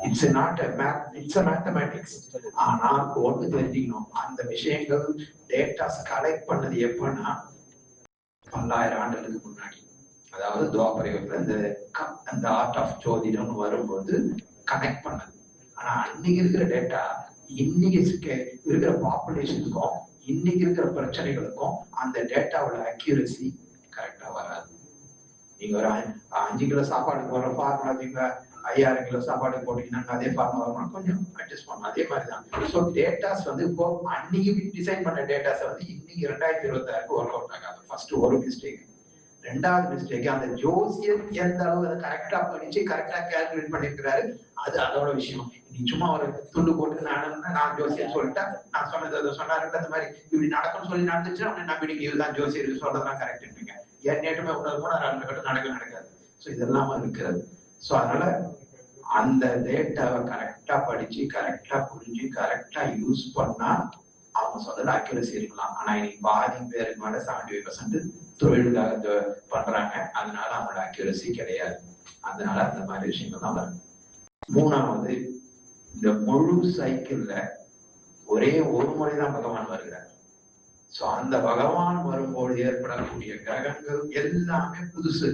It's not a math, it's a mathematics. ஆனா ஒன்று தெரிஞ்சுக்கணும், அந்த விஷயங்கள் டேட்டாஸ் கலெக்ட் பண்ணது எப்பன்னா 1000 ஆண்டுகளுக்கு முன்னாடி. அதாவது துவாபர யுகத்துல இந்த ஆர்ட் ஆஃப் ஜோதிடம் வரும்போது கனெக்ட் பண்ணது. ஆனா அன்னைக்கு இருக்கிற டேட்டா இன்னைக்கு இருக்கிற பாப்புலேஷனுக்கும் இன்னைக்கு இருக்கிற பிரச்சனைகளுக்கும் அந்த டேட்டாவோட அக்யூரசி கரெக்டா வராது. நீங்க ஒரு 5 கிலோ சாப்பாடு போற ஃபார்முலா, நீங்க 5000 கிலோ சாப்பாடு போட்டீங்கன்னா அதே ஃபார்முலா வரணும், கொஞ்சம் அட்ஜஸ்ட் பண்ணணும். அதே மாதிரிதான். ஸோ டேட்டாஸ் இப்போ அன்னைக்கு டிசைன் பண்ண டேட்டாஸ் இன்னைக்கு 2026 ஒர்க் அவுட் ஆகாது. ஃபர்ஸ்ட் ஒரு மிஸ்டேக். ரெண்டாவது மிஸ்டேக், அந்த ஜோசியர் எந்த அளவு அதை கரெக்டா படிச்சு கரெக்டா கால்குலேட் பண்ணிருக்கிறாரு, அது அதோட விஷயம். நீ சும்மா ஒரு துண்டு போட்டு நான் ஜோசியர் சொல்லிட்டேன், நான் சொன்னது அதை சொன்னாரு, அந்த மாதிரி இப்படி நடக்கும்னு சொல்லி நடந்துச்சு அப்படின்னு நம்பிக்கை இதுதான் ஜோசியர் சொல்றதுதான் கரெக்ட் இருப்பீங்க. ஏன் நேற்றுமே நடக்காது. ஸோ இதெல்லாம் இருக்கிறது. ஸோ அதனால அந்த டேட்டாவை கரெக்டா படிச்சு கரெக்டா புரிஞ்சு கரெக்டா யூஸ் பண்ணா அவங்க சொல்றது அக்யூரசி இருக்கலாம். ஆனா இன்னைக்கு பாதி பேருக்கு மேல 75% தொழிலுக்காக பண்றாங்க. அதனால அவங்களோட அக்யூரசி கிடையாது. அதனால அந்த மாதிரி விஷயங்கள் தான் வரும். மூணாவது, இந்த முழு சைக்கிள்ல ஒரே ஒரு முறைதான் பகவான் வருகிறார். சோ அந்த பகவான் வரும்போது ஏற்படக்கூடிய கிரகங்கள் எல்லாமே புதுசு.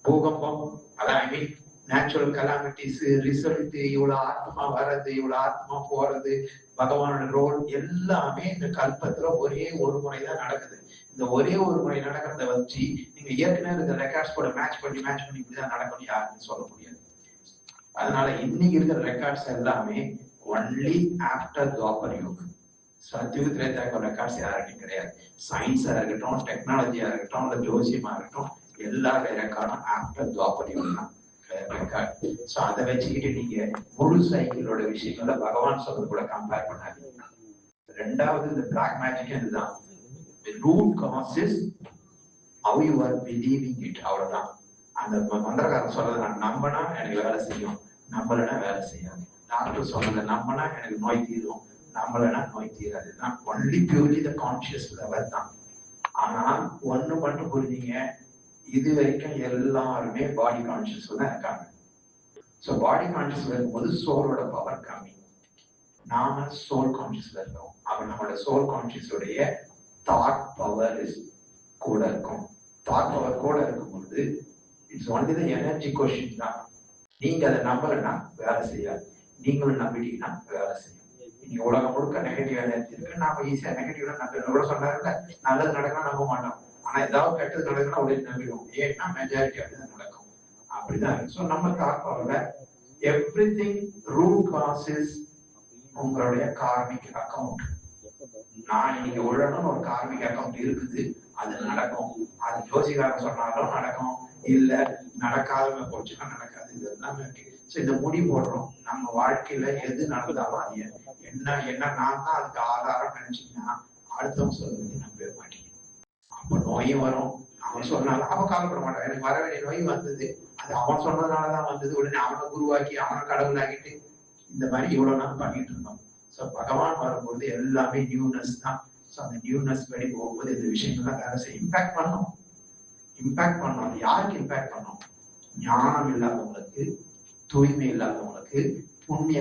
பூகம்பம், அதான் ஐ மீன் நேச்சுரல் கலாமிட்டிஸ், ரிசல்ட், இவ்வளவு ஆத்மா வர்றது, இவ்வளவு ஆத்மா போறது, பகவானோட ரோல் எல்லாமே இந்த கல்பத்துல ஒரே ஒரு முறைதான் நடக்குது. இந்த ஒரே ஒரு முறை நடக்கிறத வச்சு நீங்க ஏற்கனவே இந்த ரெக்கார்ட்ஸ் கூட மேட்ச் பண்ணி இப்படிதான் நடக்கணும் யாருன்னு சொல்ல முடியாது. அதனால இன்னைக்கு இருக்கிற ரெக்கார்ட்ஸ் எல்லாமே ஒன்லி ஆஃப்டர் துவாபர யுகம். சத்யுகத்துல ரெக்கார்ட்ஸ் யாருக்கும் கிடையாது. சயின்ஸா இருக்கட்டும், டெக்னாலஜியா இருக்கட்டும், இல்ல ஜோசியமா இருக்கட்டும், எல்லா ரெக்கார்டும் ஆஃப்டர் துவாபர யுகம் தான் ரெக்கார்ட். சோ அதை வச்சுக்கிட்டு நீங்க முழு சைக்கிளோட விஷயங்கள பகவான் சொல்றது கூட கம்பேர் பண்ணாதீங்க. ரெண்டாவது, இந்த பிளாக் மேஜிக் இதுதான். The root cause is how you are believing it. அவ்வளவுதான். அந்த மந்திரக்காரன் சொல்றதை நான் நம்பினா எனக்கு வேலை செய்யும், நம்பலைன்னா வேலை செய்யாது. டாக்டர் சொல்றதை நம்பினா எனக்கு நோய் தீரும், நம்பலைன்னா நோய் தீராது. நான் only purely the conscious level தான். ஆனா ஒண்ணு மட்டும் புரிஞ்சீங்க, இது வரைக்கும் எல்லாருமே பாடி கான்சியஸ்ல தான் இருக்காங்க. ஸோ பாடி கான்சியஸ்ல இருக்கும்போது சோலோட பவர் கம்மி. நாம சோல் கான்சியஸ்ல இருக்கோம். அப்ப நம்மளோட சோல் கான்சியஸோடைய தாட் பவர் கூட இருக்கும். தாட் பவர் கூட இருக்கும்போது it's only the energy question தான். நீங்க அதை நம்பலைன்னா வேலை செய்யாது, நீங்களும் நம்பிட்டீங்கன்னா வேலை செய்யும். நீங்க உலகம் முழுக்க நெகட்டிவ் எனர்ஜி இருக்கு. நாம ஈஸியா நெகட்டிவ்ல நம்ப சொன்னாருல்ல, நல்லது நடக்கலாம் நம்ப மாட்டோம். ஆனா ஏதாவது கெட்டது நடக்குன்னா உடனே நம்பிடுவோம். ஏன்னா மெஜாரிட்டி அப்படிதான் நடக்கும். அப்படிதான் இருக்கு. ஸோ நம்ம தாட் பவர்ல எவ்ரிதிங் ரூட் காசஸ் உங்களுடைய கார்மிக் அக்கௌண்ட். நான் இன்னைக்கு உழணும்னு ஒரு கார்மிக் அக்கௌண்ட் இருக்குது, அது நடக்கும். அது ஜோசிகாரன் சொன்னாலும் நடக்கும், இல்ல நடக்காதவங்க போச்சுன்னா நடக்காது. இது எல்லாமே இருக்கு. ஸோ இந்த முடிவு போடுறோம். நம்ம வாழ்க்கையில எது நடந்தாலும் அது என்ன நான் தான் அதுக்கு ஆதாரம் நினைச்சீங்கன்னா அடுத்தவங்க சொல்றது நம்பவே மாட்டேங்க. அப்ப நோயும் வரும். அவன் சொன்னாலும் அவன் கவலைப்பட மாட்டான். எனக்கு வர வேண்டிய நோய் வந்தது, அது அவன் சொன்னதுனாலதான் வந்தது. உடனே அவனை குருவாக்கி அவனை கடவுளாக்கிட்டு இந்த மாதிரி இவ்வளவு நாள் பண்ணிட்டு இருந்தோம். ஸோ பகவான் வரும்போது எல்லாமே நியூனஸ் தான். ஸோ அந்த நியூனஸ் படி போகும்போது இந்த விஷயங்கள்லாம் வேலை செய்ய இம்பாக்ட் பண்ணோம். யாருக்கு இம்பாக்ட் பண்ணோம்? ஞானம் இல்லாதவங்களுக்கு, தூய்மை இல்லாதவங்களுக்கு, புண்ணிய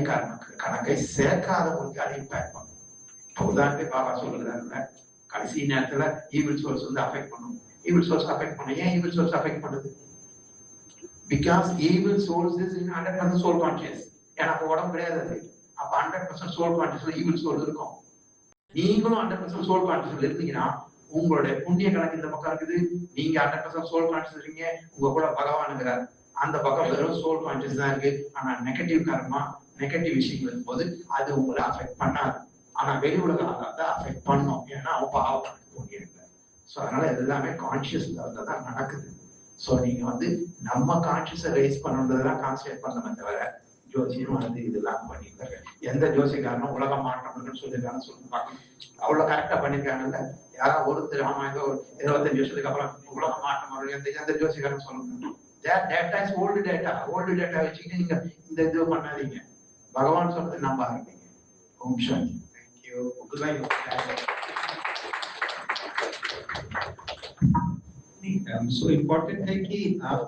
கணக்கை சேர்க்காதவங்களுக்கு அதை இம்பாக்ட் பண்ணும். உதாரணத்துக்கு பாபா சொல்லுறாருல, கடைசி நேரத்துல ஈவில் சோர்ஸ் வந்து அஃபெக்ட் பண்ணும். ஈவில் சோர்ஸ் அஃபெக்ட் பண்ணும். ஏன் ஈவில் சோர்ஸ் அஃபெக்ட் பண்ணுது? Because evil source is in 100% soul conscious. ஏன்னா அப்ப உடம்பு கிடையாது. அப்ப 100% சோல் கான்சியஸ்ல ஈவில் சோல் இருக்கும். நீங்களும் 100% சோல் கான்சியஸ்ல இருந்தீங்கன்னா உங்களுடைய புண்ணிய கணக்கு இந்த பக்கம் இருக்குது. நீங்க 100% சோல் கான்சியஸ் இருக்கீங்க. உங்க கூட பகவானுங்கிறார். அந்த பக்கம் வெறும் சோல் கான்சியஸ் தான் இருக்கு. ஆனா நெகட்டிவ் கர்மா, நெகட்டிவ் விஷயங்கள் இருக்கும்போது அது உங்களை அஃபெக்ட் பண்ணாது. ஆனா வெளி உலக தான் அஃபெக்ட் பண்ணும். ஏன்னா அவன் பாவம் புண்ணியம் இல்லை. ஸோ அதனால எல்லாமே கான்சியஸ் லெவல்ல தான் நடக்குது. ஸோ நீங்க வந்து நம்ம கான்சியஸை ரேஸ் பண்ணுன்றதுதான் கான்சன்ட்ரேட் பண்ணணுமே தவிர ஜோசியம் வந்து இதெல்லாம் பண்ணிருக்காங்க. எந்த ஜோசியக்காரனும் உலக மாற்றம் சொல்லியிருக்காங்க சொல்லி பார்க்கணும். அவ்வளவு கரெக்டா பண்ணிருக்காங்கல்ல. யாராவது ஒருத்தர் ஆமா ஏதோ ஒரு 25 வருஷத்துக்கு அப்புறம் உலக மாற்றம் வரும் எந்த ஜோசியக்காரன் சொல்லணும். ஓல்டு டேட்டா வச்சுக்கிட்டு நீங்க இந்த இது பண்ணாதீங்க. பகவான் சொல்றது நம்ப ஆரம்பிங்க. ஓம் சாந்தி. தேங்க்யூ. सो इम्पोर्टेंट है कि आप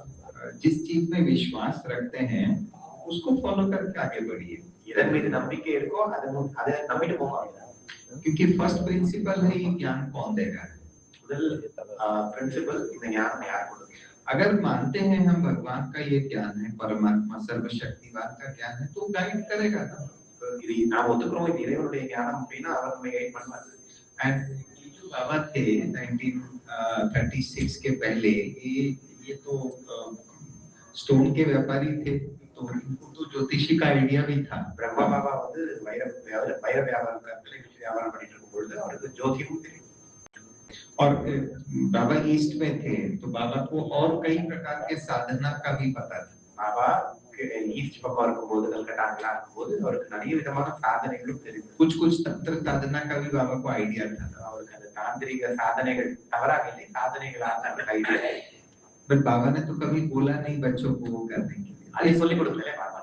जिस चीज में विश्वास रखते हैं उसको फॉलो करके आगे बढ़िए। இதன் மீது நம்பிக்கை இருக்கோ அதை நம்பிட்டு போங்க. क्योंकि फर्स्ट प्रिंसिपल है ये ज्ञान कौन देगा। முதல் प्रिंसिपल இந்த ஞானம் யார் கொடுக்குறாங்க? अगर मानते हैं हम भगवान का ये ज्ञान है, परमात्मा सर्वशक्तिवान का ज्ञान है, तो गाइड करेगा ना। இது நாம் ஒத்துக்கிறோம் இது இறைவனுடைய ஞானம் அப்படின்னா அவர் நம்மை கைட் பண்ணுவார். एंड जो बाबा थे 1936 के पहले ये तो स्टोन के व्यापारी थे, तो इनको तो ज्योतिषी का आइडिया भी था। ब्रह्मा बाबा வந்து வைர வியாபாரம் பண்ணிட்டு இருக்கும்போது அவருக்கு ஜோதிடம் தெரியும். और बाबा ईस्ट में थे तो बाबा को और कई प्रकार के साधना का भी पता था। बाबा ஈஸ்ட் பக்கம் இருக்கும்போது கல்கட்டாங்களா இருக்கும்போது அவருக்கு நிறைய விதமான சாதனைகளும் தெரியும். कुछ तंत्र साधना का भी बाबा को आइडिया था। அவருக்கு அந்த தாந்திரிக சாதனைகள் தவறாக இல்லை, சாதனைகளான அந்த ஐடியா. बट बाबा ने तो कभी बोला नहीं बच्चों को वो करने के लिए। அதை சொல்லி கொடுக்கல बाबा।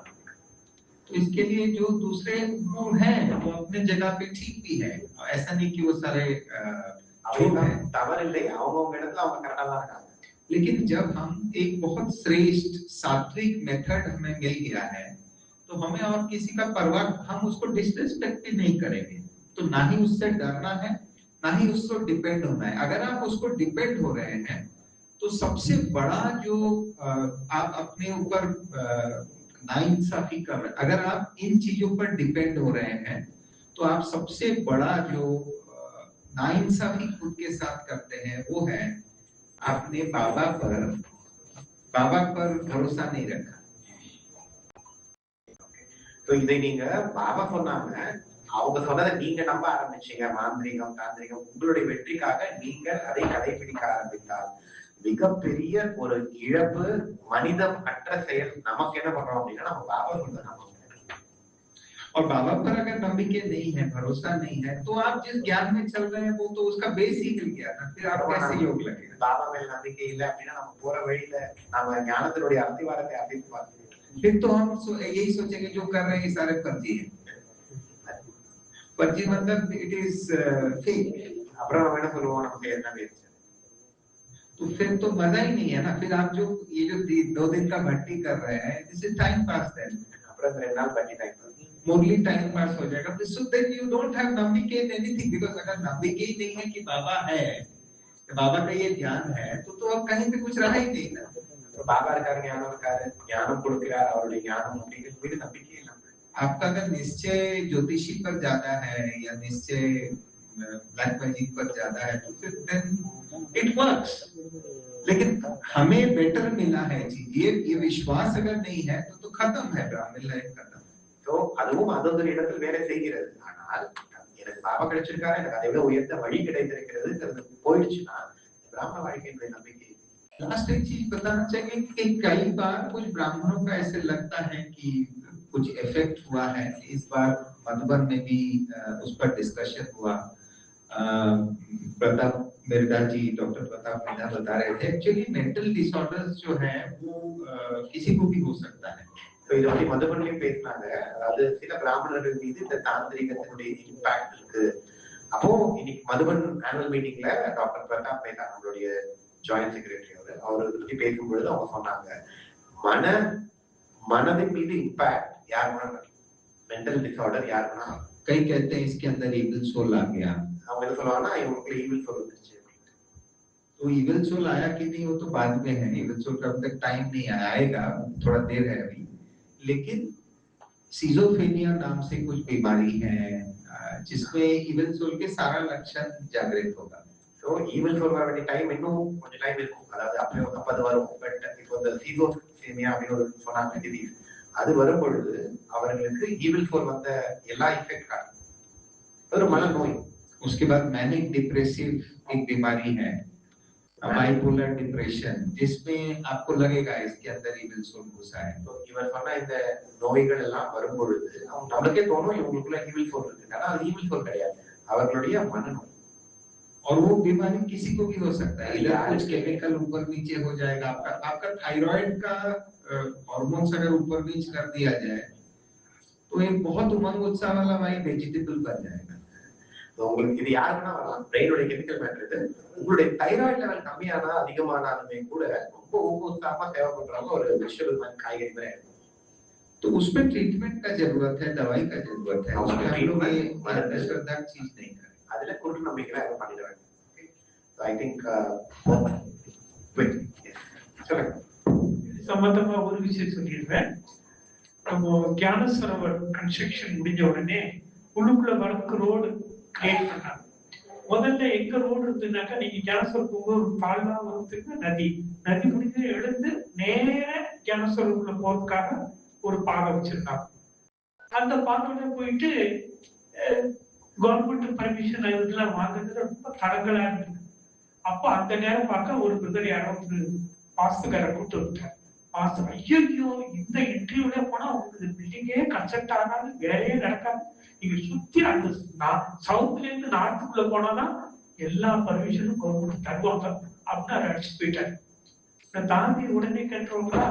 तो इसके लिए जो दूसरे गुण हैं वो अपने जगह पे ठीक भी है। ऐसा नहीं कि वो सारे தவறு இல்லை, அவங்க இடத்துல அவங்க கரெக்டா தான் இருக்காங்க। लेकिन जब हम एक बहुत श्रेष्ठ सात्विक मेथड हमें मिल गया है तो हमें और किसी का परवाह, हम उसको डिसरिस्पेक्ट भी नहीं करेंगे। तो ना ही उससे डरना है, ना ही उसको डिपेंड होना है। अगर आप उसको डिपेंड हो रहे हैं तो सबसे बड़ा जो आप अपने ऊपर नाइंसाफी कर रहे हैं, अगर आप इन चीजों पर डिपेंड हो रहे हैं तो आप सबसे बड़ा जो नाइंसाफी खुद के साथ करते हैं वो है आपने बाबा पर भरोसा नहीं रखा। तो இதை நீங்க பாபா சொன்னாங்க, அவங்க சொன்னதை நீங்க நம்ப ஆரம்பிச்சீங்க. மாந்திரிகம் தாந்திரிகம் உங்களுடைய வெற்றிக்காக நீங்கள் அதை கடைபிடிக்க ஆரம்பித்தால் மிகப்பெரிய ஒரு இழப்பு, மனிதம் அற்ற செயல். நமக்கு என்ன பண்றோம் அப்படின்னா நம்ம பாபா சொல்றதை நம்ம और बाबा पर अगर नம்பிக்கை नहीं है, भरोसा नहीं है, तो आप जिस ज्ञान में चल रहे हैं वो तो उसका बेस ही हिल गया ना। फिर आप कैसे योग लगेगा? பாபா மேல நம்பிக்கை இல்லை அப்படின்னா நம்ம போற வழியில நம்ம ஞானத்தினுடைய அஸ்திவாரத்தை அறிந்து பார்க்கிறோம்। फिर तो हम यही सोचेंगे जो कर रहे हैं सारे फर्जी हैं। फर्जी मतलब इट इज फेक। அப்புறம் நம்ம என்ன சொல்லுவோம், நமக்கு என்ன பேச்சு? तो फिर तो मजा ही नहीं है ना। फिर आप जो ये जो 2 दिन का भट्टी कर रहे हैं, this is time pass. Then அப்புறம் 2 நாள் பட்டி டைம் मोरली टाइम पास हो जाएगा। So then you don't have नம்பிக்கை इन एनीथिंग, बिकॉज़ अगर नம்பிக்கை ही नहीं है कि बाबा है, कि बाबा का ये ध्यान है, तो अब कहीं पे कुछ रहा ही नहीं ना। तो बाबा இருக்காரு, ஞானம் இருக்காரு, ஞானம் கொடுக்கிறார், அவருடைய ஞானம் அப்படிங்கிறது மீது நம்பிக்கை இல்லை। आपका अगर निश्चय ज्योतिषी पर ज्यादा है या निश्चय ब्लैक मैजिक पर ज्यादा है तो फिर देन इट वर्क्स। लेकिन हमें बेटर मिला है जी, ये विश्वास अगर नहीं है तो खत्म है, ब्राह्मण लाइफ खत्म। तो அதுவும் அதொரு இடத்தில் வேலை செய்கிறது। ஆனால் எனக்கு பாபா கிடைச்சிருக்காரு, எனக்கு அதை விட உயர்ந்த வழி கிடைத்திருக்கிறது போயிடுச்சுன்னா ब्राह्मण வாழ்க்கையினுடைய நம்பிக்கை। लास्ट एक चीज बताना चाहिए कि कई बार कुछ ब्राह्मणों का ऐसे लगता है कि कुछ इफेक्ट हुआ है। इस बार मधुबन में भी उस पर डिस्कशन हुआ। प्रताप मिर्धा जी, डॉक्टर प्रताप मिर्धा बता रहे थे एक्चुअली मेंटल डिसऑर्डर्स जो है वो किसी को भी हो सकता है। இதை பத்தி மதுபன்லையும் பேசினாங்க. அதாவது சில பிராமணர்கள் மீது இந்த தாந்திரிகத்தினுடைய இம்பாக்ட் இருக்கு. அப்போ இன்னைக்கு மதுபன் ஆனுவல் மீட்டிங்ல டாக்டர் பிரதாப் மேத்தா நம்மளுடைய ஜாயிண்ட் செக்ரட்டரி அவரை பத்தி பேசும்பொழுது அவங்க சொன்னாங்க, மனதின் மீது இம்பாக்ட் யார் வேணா, மென்டல் டிசார்டர் யார் வேணா. कई कहते हैं इसके अंदर इविल सोल आ गया। அவங்க என்ன சொல்லுவாங்கன்னா இவங்களுக்கு ஈவில் சோல் வந்துருச்சு. तो इविल सोल आया कि नहीं वो तो बाद में है, इविल सोल का अभी तक टाइम नहीं आएगा, थोड़ा देर है अभी। लेकिन सिजोफ्रेनिया नाम से कुछ बीमारी है जिसमें इविल सोल के सारा लक्षण जागृत होगा। So ஈவில் சோல் வர வேண்டிய டைம் இன்னும் கொஞ்சம் டைம் இருக்கும். அதாவது அப்பது வரும். பட் இப்போ இந்த சிசோஃப்ரீனியா அப்படின்னு ஒரு சொன்னாங்க டிசீஸ், அது வரும் பொழுது அவர்களுக்கு ஈவில் சோல் வந்த எல்லா இஃபெக்ட் காட்டும். ஒரு மனநோய். उसके बाद मैनिक डिप्रेसिव एक बीमारी है, बाइपोलर डिप्रेशन, जिसमें आपको लगेगा इसके अंदर इविल सोल घुसा है। तो இவர் சொன்ன இந்த நோய்கள் எல்லாம் வரும் பொழுது நமக்கே தோணும் இவங்களுக்குள்ள ஈவில் சோல் இருக்கு. ஆனா அது ஈவில் சோல் கிடையாது, அவர்களுடைய மனநோய். और वो बीमारी किसी को भी हो सकता है, इधर कुछ केमिकल ऊपर नीचे हो जाएगा, आपका थायराइड का हार्मोन्स अगर ऊपर नीचे कर दिया जाए तो एक बहुत उमंग उत्साह वाला भाई वेजिटेबल बन जाएगा। तो உங்களுக்கு இது யாருன்னா வரலாம், பிரெயினோட கெமிக்கல் மேட்டர் இது. உங்களுடைய தைராய்டு லெவல் கம்மியானா அதிகமானாலுமே கூட ரொம்ப உற்சாகமா சேவை பண்றவங்க ஒரு வெஜிடபிள் மாதிரி காய்கறி மாதிரி இருக்கும். तो उसमें ट्रीटमेंट का जरूरत है, दवाई का जरूरत है, उसमें हम लोग ये अंधश्रद्धा चीज नहीं करें। அதுல குருட்டு நம்பிக்கை எல்லாம் பண்ணிட வேண்டும். So I think சம்பந்தமா ஒரு விஷயம் சொல்லிடுறேன். நம்ம ஞான சரோவர் கன்ஸ்ட்ரக்ஷன் முடிஞ்ச உடனே உள்ளுக்குள்ள வரக்கு ரோடு கிரியேட் பண்ணாங்க. முதல்ல எங்க ரோடு இருந்துனாக்கா, நீங்க ஞான சரோவர் பால்வா வரத்துக்கு நதி முடிஞ்சு எழுந்து நேர ஞான சரோவருக்குள்ள போறதுக்காக ஒரு பாதை வச்சிருந்தாங்க. அந்த பாதையில போயிட்டு கவர்மெண்ட் பர்மிஷன் இதெல்லாம் வாங்குறது ரொம்ப தடங்களா இருக்கு. அப்போ அந்த நேரம் பார்க்க ஒரு பிரதர் யாரோ வாஸ்துக்கார கூட்டு வந்துட்டார். வாஸ்து, ஐயோ இந்த இன்டர்வியூல போனா உங்களுக்கு பில்டிங்கே கன்ஸ்ட்ரக்ட் ஆகாது, வேலையே நடக்காது, நீங்க சுத்தி அந்த சவுத்ல இருந்து நார்த்துக்குள்ள போனாதான் எல்லா பர்மிஷனும் கவர்மெண்ட் தருவாங்க அப்படின்னு அடிச்சு போயிட்டாரு. நான் தாண்டி உடனே கேட்டவங்களா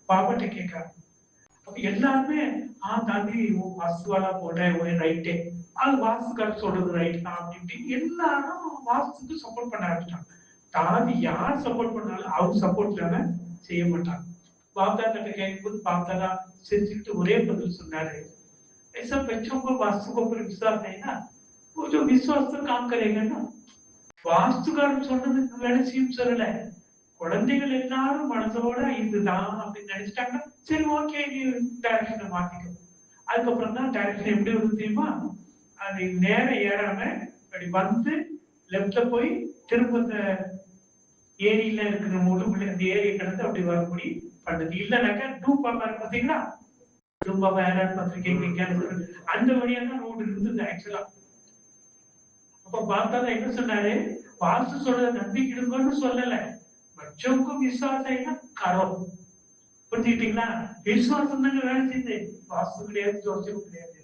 பாபாட்ட கேட்காரு. அப்ப எல்லாருமே தாண்டி வாஸ்துவாலா போட்டேன் ரைட்டே, அது வாஸ்துக்கார சொல்றது ரைட் தான் அப்படி எல்லாரும் வாஸ்துக்கு சப்போர்ட் பண்ண ஆரம்பிச்சிட்டாங்க. தாண்டி யார் சப்போர்ட் பண்ணாலும் அவங்க சப்போர்ட் இல்லாம செய்ய மாட்டாங்க. பாப்தா கிட்ட கேட்கும்போது பாப்தா சிரிச்சுக்கிட்டு ஒரே பதில் சொன்னாரு, ऐसा बच्चों को वास्तु के ऊपर विश्वास नहीं ना, वो जो विश्वास पर काम करेगा ना, வாஸ்துக்காரன் சொன்னதுக்கு வேலை செய்யும் சொல்லல. குழந்தைகள் எல்லாரும் மனசோட இதுதான் அப்படின்னு நினைச்சிட்டாங்கன்னா சரி ஓகே நீ டைரக்ஷனை மாத்திக்கணும். அதுக்கப்புறம் தான் டைரக்ஷன் எப்படி வருது தெரியுமா, அது நேரம் ஏறாம அப்படி வந்து லெப்ட்ல போய் திரும்ப ஏரியில இருக்கிற முழுக்குள்ள இந்த ஏரியை கடந்து அப்படி வரப்படி பண்ணுது. இல்லைனாக்கா டூபாமா இருக்கு பாத்தீங்களா, டூபாமா யாராவது பத்திரிக்கை அந்த வழியா தான் ரோடு இருந்தது ஆக்சுவலா. அப்ப பார்த்தா என்ன சொன்னாரு, வாஸ்து சொல்றத நம்பிக்கிடுங்கன்னு சொல்லல, பச்சோக்கும் விசுவாசம் கரோ. புரிஞ்சுக்கிட்டீங்களா? விசுவாசம் தாங்க வேலை செய்யுது, வாஸ்து கிடையாது, ஜோசியம் கிடையாது.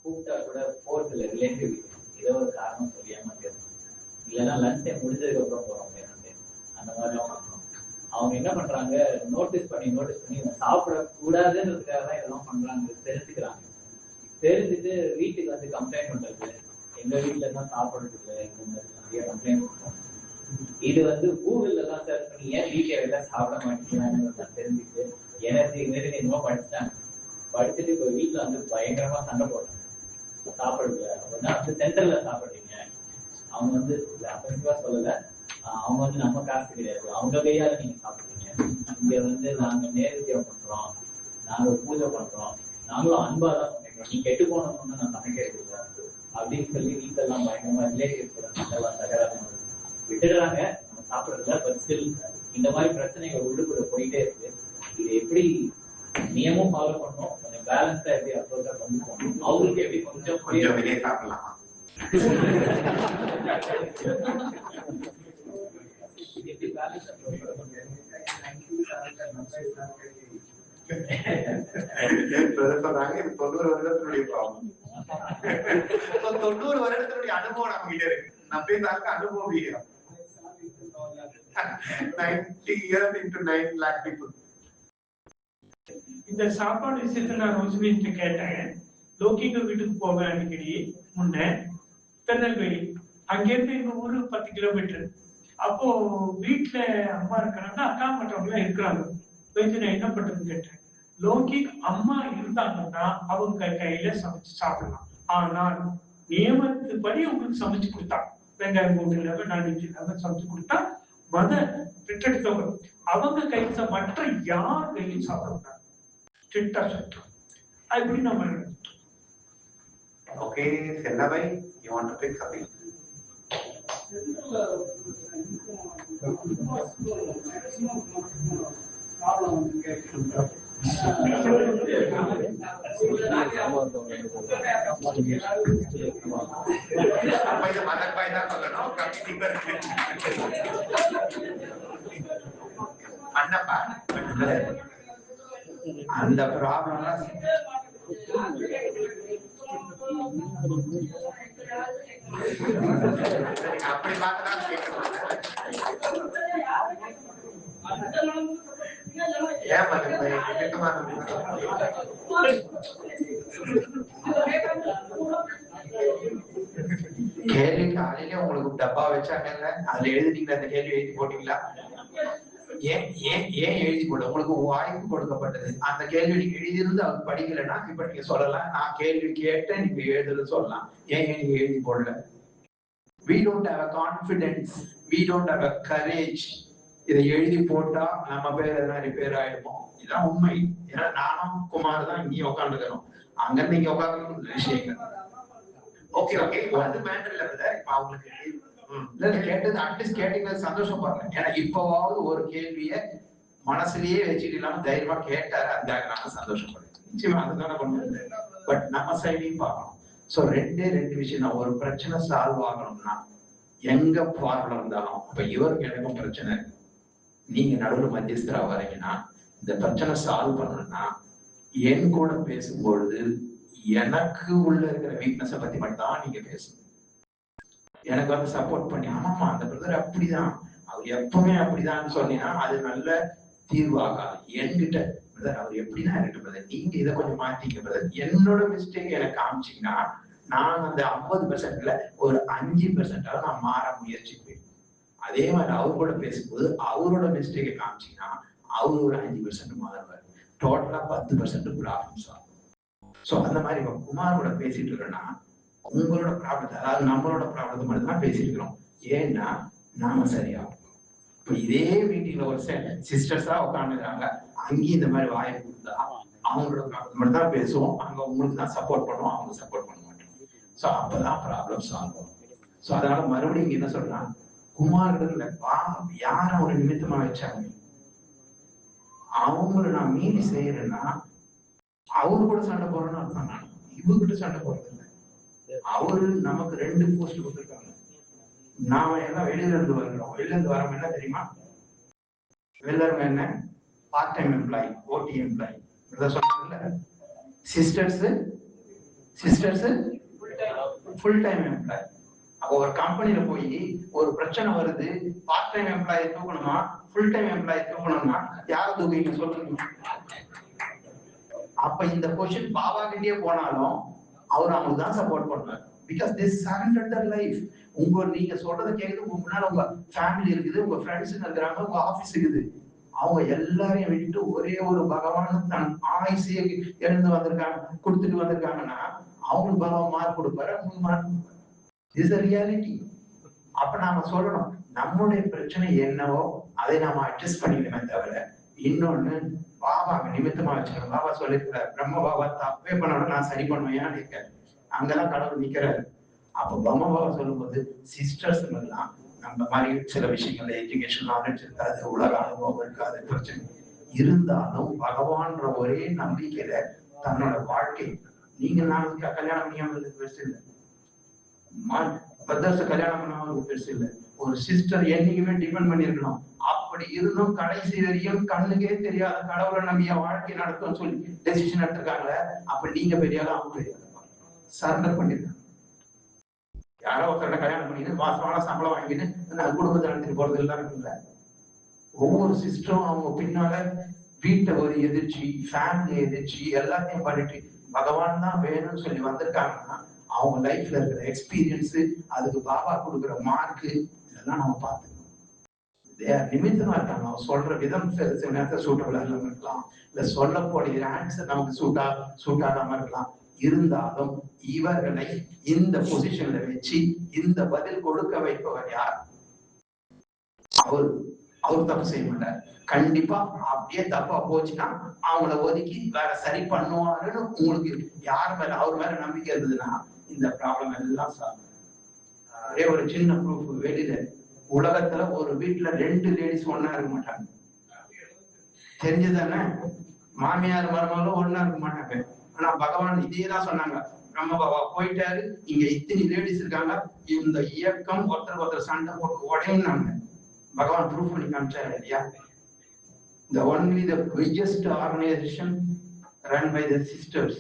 கூப்பிட்டா கூட போறதுல ரிலேட்டிவ் ஏதோ ஒரு காரணம் சொல்லியாம இல்லைன்னா லஞ்ச் டைம் முடிஞ்சதுக்கு அப்புறம் போறோம் அந்த மாதிரி அவங்க என்ன பண்றாங்க, நோட்டீஸ் பண்ணி சாப்பிட கூடாதுன்றதுக்காக தான் இதெல்லாம் பண்றாங்க, தெரிஞ்சுக்கிறாங்க. தெரிஞ்சுட்டு வீட்டுக்கு வந்து கம்ப்ளைண்ட் பண்றது, எங்க வீட்டுல தான் சாப்பிடுறது இல்லை, இந்த மாதிரி நிறைய கம்ப்ளைண்ட் பண்றோம். இது வந்து கூகுள்ல தான் சர்ச் பண்ணி ஏன் வீட்டை சாப்பிட மாட்டேங்கிறாங்க தெரிஞ்சுட்டு எனர்ஜி மாரி என்னமோ படிச்சுட்டாங்க. படிச்சுட்டு இப்போ வீட்டுல வந்து பயங்கரமா சண்டை போட்டாங்க, சாப்பிடுறது அப்படின்னா வந்து சென்டர்ல சாப்பிடுறீங்க. அவங்க வந்து அப்பா சொல்லல, அவங்க வந்து நம்ம காசு கிடையாது, அவங்க கையால நீங்க சாப்பிடுறீங்க. இங்க வந்து நாங்க நேரடியாக பண்றோம், நாங்க பூஜை பண்றோம், நாங்களும் அன்பா தான் சமைக்கிறோம், நீ கெட்டு போனோம்னு நான் சமைக்கிறது இல்லை அப்படின்னு சொல்லி வீட்டெல்லாம் பயங்கரமா ரிலேட்டிவ்ஸ் எல்லாம் தகராறு விட்டுடுறாங்க. நம்ம சாப்பிடுறதுல பட் ஸ்டில் இந்த மாதிரி பிரச்சனைகள் உள்ளுக்குள்ள போயிட்டே இருக்கு. இது எப்படி நியமும் ஃபாலோ பண்ணணும், கொஞ்சம் பேலன்ஸா எப்படி அப்ரோச்சா கொண்டு போகணும், அவங்களுக்கு எப்படி கொஞ்சம் வெளியே சாப்பிடலாமா எப்படி பேலன்ஸ் சொல்றாங்க. இது 90 வருடத்தினுடைய ப்ராப்ளம். So 90 வருடத்தினுடைய அனுபவம் நம்ம கிட்ட இருக்கு. 90 साल का अनुभव भी है. 90 years into 9 lakh people. இந்த சாப்பாடு விஷயத்துல நான் ரோஷினிட்ட கேட்டேன். லோகிங்க வீட்டுக்கு போவேன் அடிக்கடி முன்ன திருநெல்வேலி. அங்கேருந்து எங்க ஊரு 10 கிலோமீட்டர். அப்போ வீட்டுல அம்மா இருக்கிறாங்க, அக்கா மற்றவங்க இருக்கிறாங்க. நான் என்ன பண்றதுன்னு கேட்டேன். லோகிக் அம்மா இருந்தாங்கன்னா அவங்க கையில சமைச்சு சாப்பிடலாம். ஆனால் நியமத்துப்படி உங்களுக்கு சமைச்சு கொடுத்தா, வெங்காயம் போட்டு இல்லாம நான்வெஜ் இல்லாம சமைச்சு கொடுத்தா மத பெற்றெடுத்தவங்க அவங்க கையில மற்ற யார் கையிலும் சாப்பிடக்கூடாது. ஸ்ட்ரிக்டா சொல்றோம். அப்படி நம்ம Okay, Sella bhai, you want to pick something? apa itu madak bhai da சொல்லணும் கம்மி டிப்பர் அண்ணப்பா அந்த ப்ராப்ளம்லாம் அப்படி பார்த்துதான் கேட்கணும். ஏன் மதம் பை கேள்வி காலையில உங்களுக்கு டப்பா வச்சாங்கல்ல, அதுல எழுதிட்டீங்களா? அந்த கேள்வி எழுதி போட்டீங்களா? ஏன் ஏன் ஏன் எழுதி போட? உங்களுக்கு வாய்ப்பு கொடுக்கப்பட்டது. அந்த கேள்வி நீங்க எழுதியிருந்து அவர் படிக்கலைன்னா இப்ப நீங்க சொல்லலாம், நான் கேள்வி கேட்டேன் நீங்க எழுதுறது சொல்லலாம். ஏன் நீங்க எழுதி போடல? We don't have a confidence, we don't have a courage. இதை எழுதி போட்டா நம்ம பேர் எதனா ரிப்பேர் ஆயிடுவோம். இதான் உண்மை. ஏன்னா நானும் குமார் தான் இங்கே உட்காந்துக்கிறோம். அங்க நீங்க உட்காந்து விஷயங்கள். ஓகே ஓகே, அது மேட்டர் இல்ல பிரதர். இப்ப அவங்களுக்கு இல்ல கேட்டது அட்லீஸ்ட் கேட்டீங்க சந்தோஷப்படுறேன். ஏன்னா இப்பவாவது ஒரு கேள்விய மனசுலயே வச்சுட்டு இல்லாம தைரியமா கேட்டாரு, அதுக்காக நான் சந்தோஷப்படுறேன். நிச்சயமா அதுதானே பண்ணுறது. பட் நம்ம சைடையும் பார்க்கணும். சோ ரெண்டு விஷயம் தான். ஒரு பிரச்சனை சால்வ் ஆகணும்னா எங்க ப்ராப்ளம் இருந்தாலும், இப்ப இவருக்கு எனக்கும் பிரச்சனை இருக்கு, நீங்க நடுவில் மத்தியஸ்தரா வரீங்கன்னா இந்த பிரச்சனை சால்வ் பண்ணணும்னா என் கூட பேசும்பொழுது எனக்கு உள்ள இருக்கிற வீக்னஸை பத்தி மட்டும் தான் நீங்க பேசணும். எனக்கு வந்து சப்போர்ட் பண்ணி ஆமாமா அந்த பிரதர் அப்படிதான், அவர் எப்பவுமே அப்படிதான் சொன்னீங்கன்னா அது நல்ல தீர்வாகாது. என்கிட்ட பிரதர் அவர் எப்படிதான் இருக்கட்டும் பிரதர், நீங்க இதை கொஞ்சம் மாத்திக்க பிரதர், என்னோட மிஸ்டேக் எனக்கு காமிச்சிங்கன்னா நான் அந்த 50%ல ஒரு 5% நான் மாற முயற்சிப்பேன். அதே மாதிரி அவர் கூட பேசும்போது அவரோட மிஸ்டேக்கை காமிச்சிங்கன்னா அவரு ஒரு 5% மாறுவார். டோட்டலா 10% ப்ராப்ளம்ஸ் ஆகும். ஸோ அந்த மாதிரி இப்போ குமாரோட பேசிட்டு இருக்கோம்னா உங்களோட ப்ராப்ளத்தை, அதாவது நம்மளோட ப்ராப்ளத்தை மட்டும் தான் பேசிருக்கிறோம். ஏன்னா நாம சரியாகும். இப்போ இதே மீட்டிங்ல ஒரு சிஸ்டர்ஸா உட்காந்துக்கிறாங்க, அங்கேயும் இந்த மாதிரி வாய்ப்பு கொடுத்தா அவங்களோட ப்ராப்ளத்தை மட்டும் தான் பேசுவோம். அங்க உங்களுக்கு தான் சப்போர்ட் பண்ணுவோம், அவங்க சப்போர்ட் பண்ண மாட்டோம். ஸோ அப்பதான் ப்ராப்ளம் சால்வ் ஆகும். ஸோ அதனால மறுபடியும் இங்க என்ன சொல்றான், குமார்ல யார் அவனை நிமித்தமா வச்சாங்க, அவங்கள நான் மீறி செய்யறேன்னா அவரு கூட சண்டை போறேன்னு அர்த்தம். நான் இவகிட்ட சண்டை போறது இல்லை. அவரு நமக்கு 2 போஸ்ட் கொடுத்துருக்காங்க. நாம எல்லாம் வெளியில இருந்து வருகிறோம். வெளியில இருந்து வரோம் என்ன தெரியுமா? எல்லாருமே என்ன பார்ட் டைம் எம்ப்ளாயி, ஓடி எம்ப்ளாயி சொன்னாங்கல்ல. Sisters full time employee. அப்போ ஒரு கம்பெனில போய் ஒரு பிரச்சனை வருது, பார்ட் டைம் எம்ப்ளாயி தூக்கணுமா ஃபுல் டைம் எம்ப்ளாயி தூக்கணும்னா யாரை தூக்குவீங்க சொல்லுங்க. அப்ப இந்த கொஸ்டின் பாபா கிட்டே போனாலும் அவர் அவங்களுக்கு தான் சப்போர்ட் பண்ணுவார். Because they surrendered their life. நீங்க சொல்றதை கேட்குது, உங்க முன்னால உங்க ஃபேமிலி இருக்குது, உங்க ஃப்ரெண்ட்ஸ் இருக்கிறாங்க, உங்க ஆபீஸ் இருக்குது. அவங்க எல்லாரையும் விட்டுட்டு ஒரே ஒரு பகவான் தன் ஆயுசையை எழுந்து வந்திருக்காங்க, கொடுத்துட்டு வந்திருக்காங்கன்னா அவங்களுக்கு பகவான் மார்க் கொடுப்பாரு, அவங்களுக்கு மார்க் கொடுப்பாரு. Is a reality. அப்ப நாம சொல்லணும் நம்மளுடைய பிரச்சனை என்னவோ அதை நாம அட்ஜஸ்ட் பண்ணிக்கணுமே தவிர இன்னொன்னு பாபா நிமித்தமா வச்சுக்கணும். பாபா சொல்லிருக்கிறார், பிரம்ம பாபா தப்பே பண்ணணும் நான் சரி பண்ணுவேன் இருக்காரு. அங்கெல்லாம் கடவுள் நிக்கிறாரு. அப்ப பிரம்ம பாபா சொல்லும்போது சிஸ்டர்ஸ் எல்லாம் நம்ம மாதிரி சில விஷயங்கள்ல எஜுகேஷன் நாலேஜ் இருக்காது, உலக அனுபவம் இருக்காது, பிரச்சனை இருந்தாலும் பகவான்ற ஒரே நம்பிக்கையில தன்னோட வாழ்க்கை, நீங்க நாளைக்கு கல்யாணம் பண்ணியாமல் பெருசு இல்லை, பிரதர்ஸ் கல்யாணம் பண்ணாமல் பெருசு இல்லை. ஒரு சிஸ்டர் என்னைக்குமே டிபெண்ட் பண்ணிருக்கணும். அப்படி இருந்தும் கடைசி வரையும் கண்ணுக்கே தெரியாத கடவுளை நம்பிய வாழ்க்கை நடத்தும் சொல்லி டெசிஷன் எடுத்திருக்காங்களே, அப்ப நீங்க பெரியாலும் அவங்க பெரியாலும். சரண்டர் பண்ணிருக்காங்க. யாரோ ஒருத்தரோட கல்யாணம் பண்ணிட்டு மாசமான சம்பளம் வாங்கிட்டு குடும்பத்தை நடத்திட்டு போறது எல்லாம் இருக்குல்ல. ஒவ்வொரு சிஸ்டரும் அவங்க பின்னால வீட்டை ஒரு எதிர்ச்சி, ஃபேமிலி எதிர்ச்சி எல்லாத்தையும் பண்ணிட்டு பகவான் தான் வேணும்னு சொல்லி வந்திருக்காங்கன்னா அவங்க லைஃப்ல இருக்கிற எக்ஸ்பீரியன்ஸ், அதுக்கு பாபா கொடுக்குற மார்க்கு, இதெல்லாம் நம்ம பார்த்துக்கணும். நிமித்தமா இருக்காங்க. அவங்க சொல்ற விதம் சில நேரத்தில் சூட்டபிளா இல்லாம இருக்கலாம், இல்ல சொல்லக்கூடிய ஆன்சர் நமக்கு சூட் ஆகாம இருக்கலாம். இருந்தாலும் இவர்களை இந்த பொசிஷன்ல வச்சு இந்த பதில் கொடுக்க வைப்பவர் யார்? அவர் தப்பு செய்ய மாட்டார். கண்டிப்பா அப்படியே தப்பா போச்சுன்னா அவங்கள ஒதுக்கி வேற சரி பண்ணுவாருன்னு உங்களுக்கு யார் மேல அவர் மேல நம்பிக்கை இருந்ததுன்னா இந்த ப்ராப்ளம் எல்லாம் சால்வ். ஒரே ஒரு சின்ன ப்ரூஃப். வெளியில உலகத்துல ஒரு வீட்டுல 2 லேடிஸ் ஒன்னா இருக்க மாட்டாங்க. தெரிஞ்சதானே? மாமியார் மருமகளும் ஒன்னா இருக்க மாட்டாங்க. ஆனா பகவான் இதேதான் சொன்னாங்க. நம்ம பாபா போயிட்டாரு, இங்க இத்தனை லேடிஸ் இருக்காங்க, இந்த இயக்கம் ஒருத்தர் சண்டை போட்டு உடையும்னாங்க. பகவான் ப்ரூஃப் பண்ணி காமிச்சாரு இல்லையா? The only the biggest organization run by the sisters.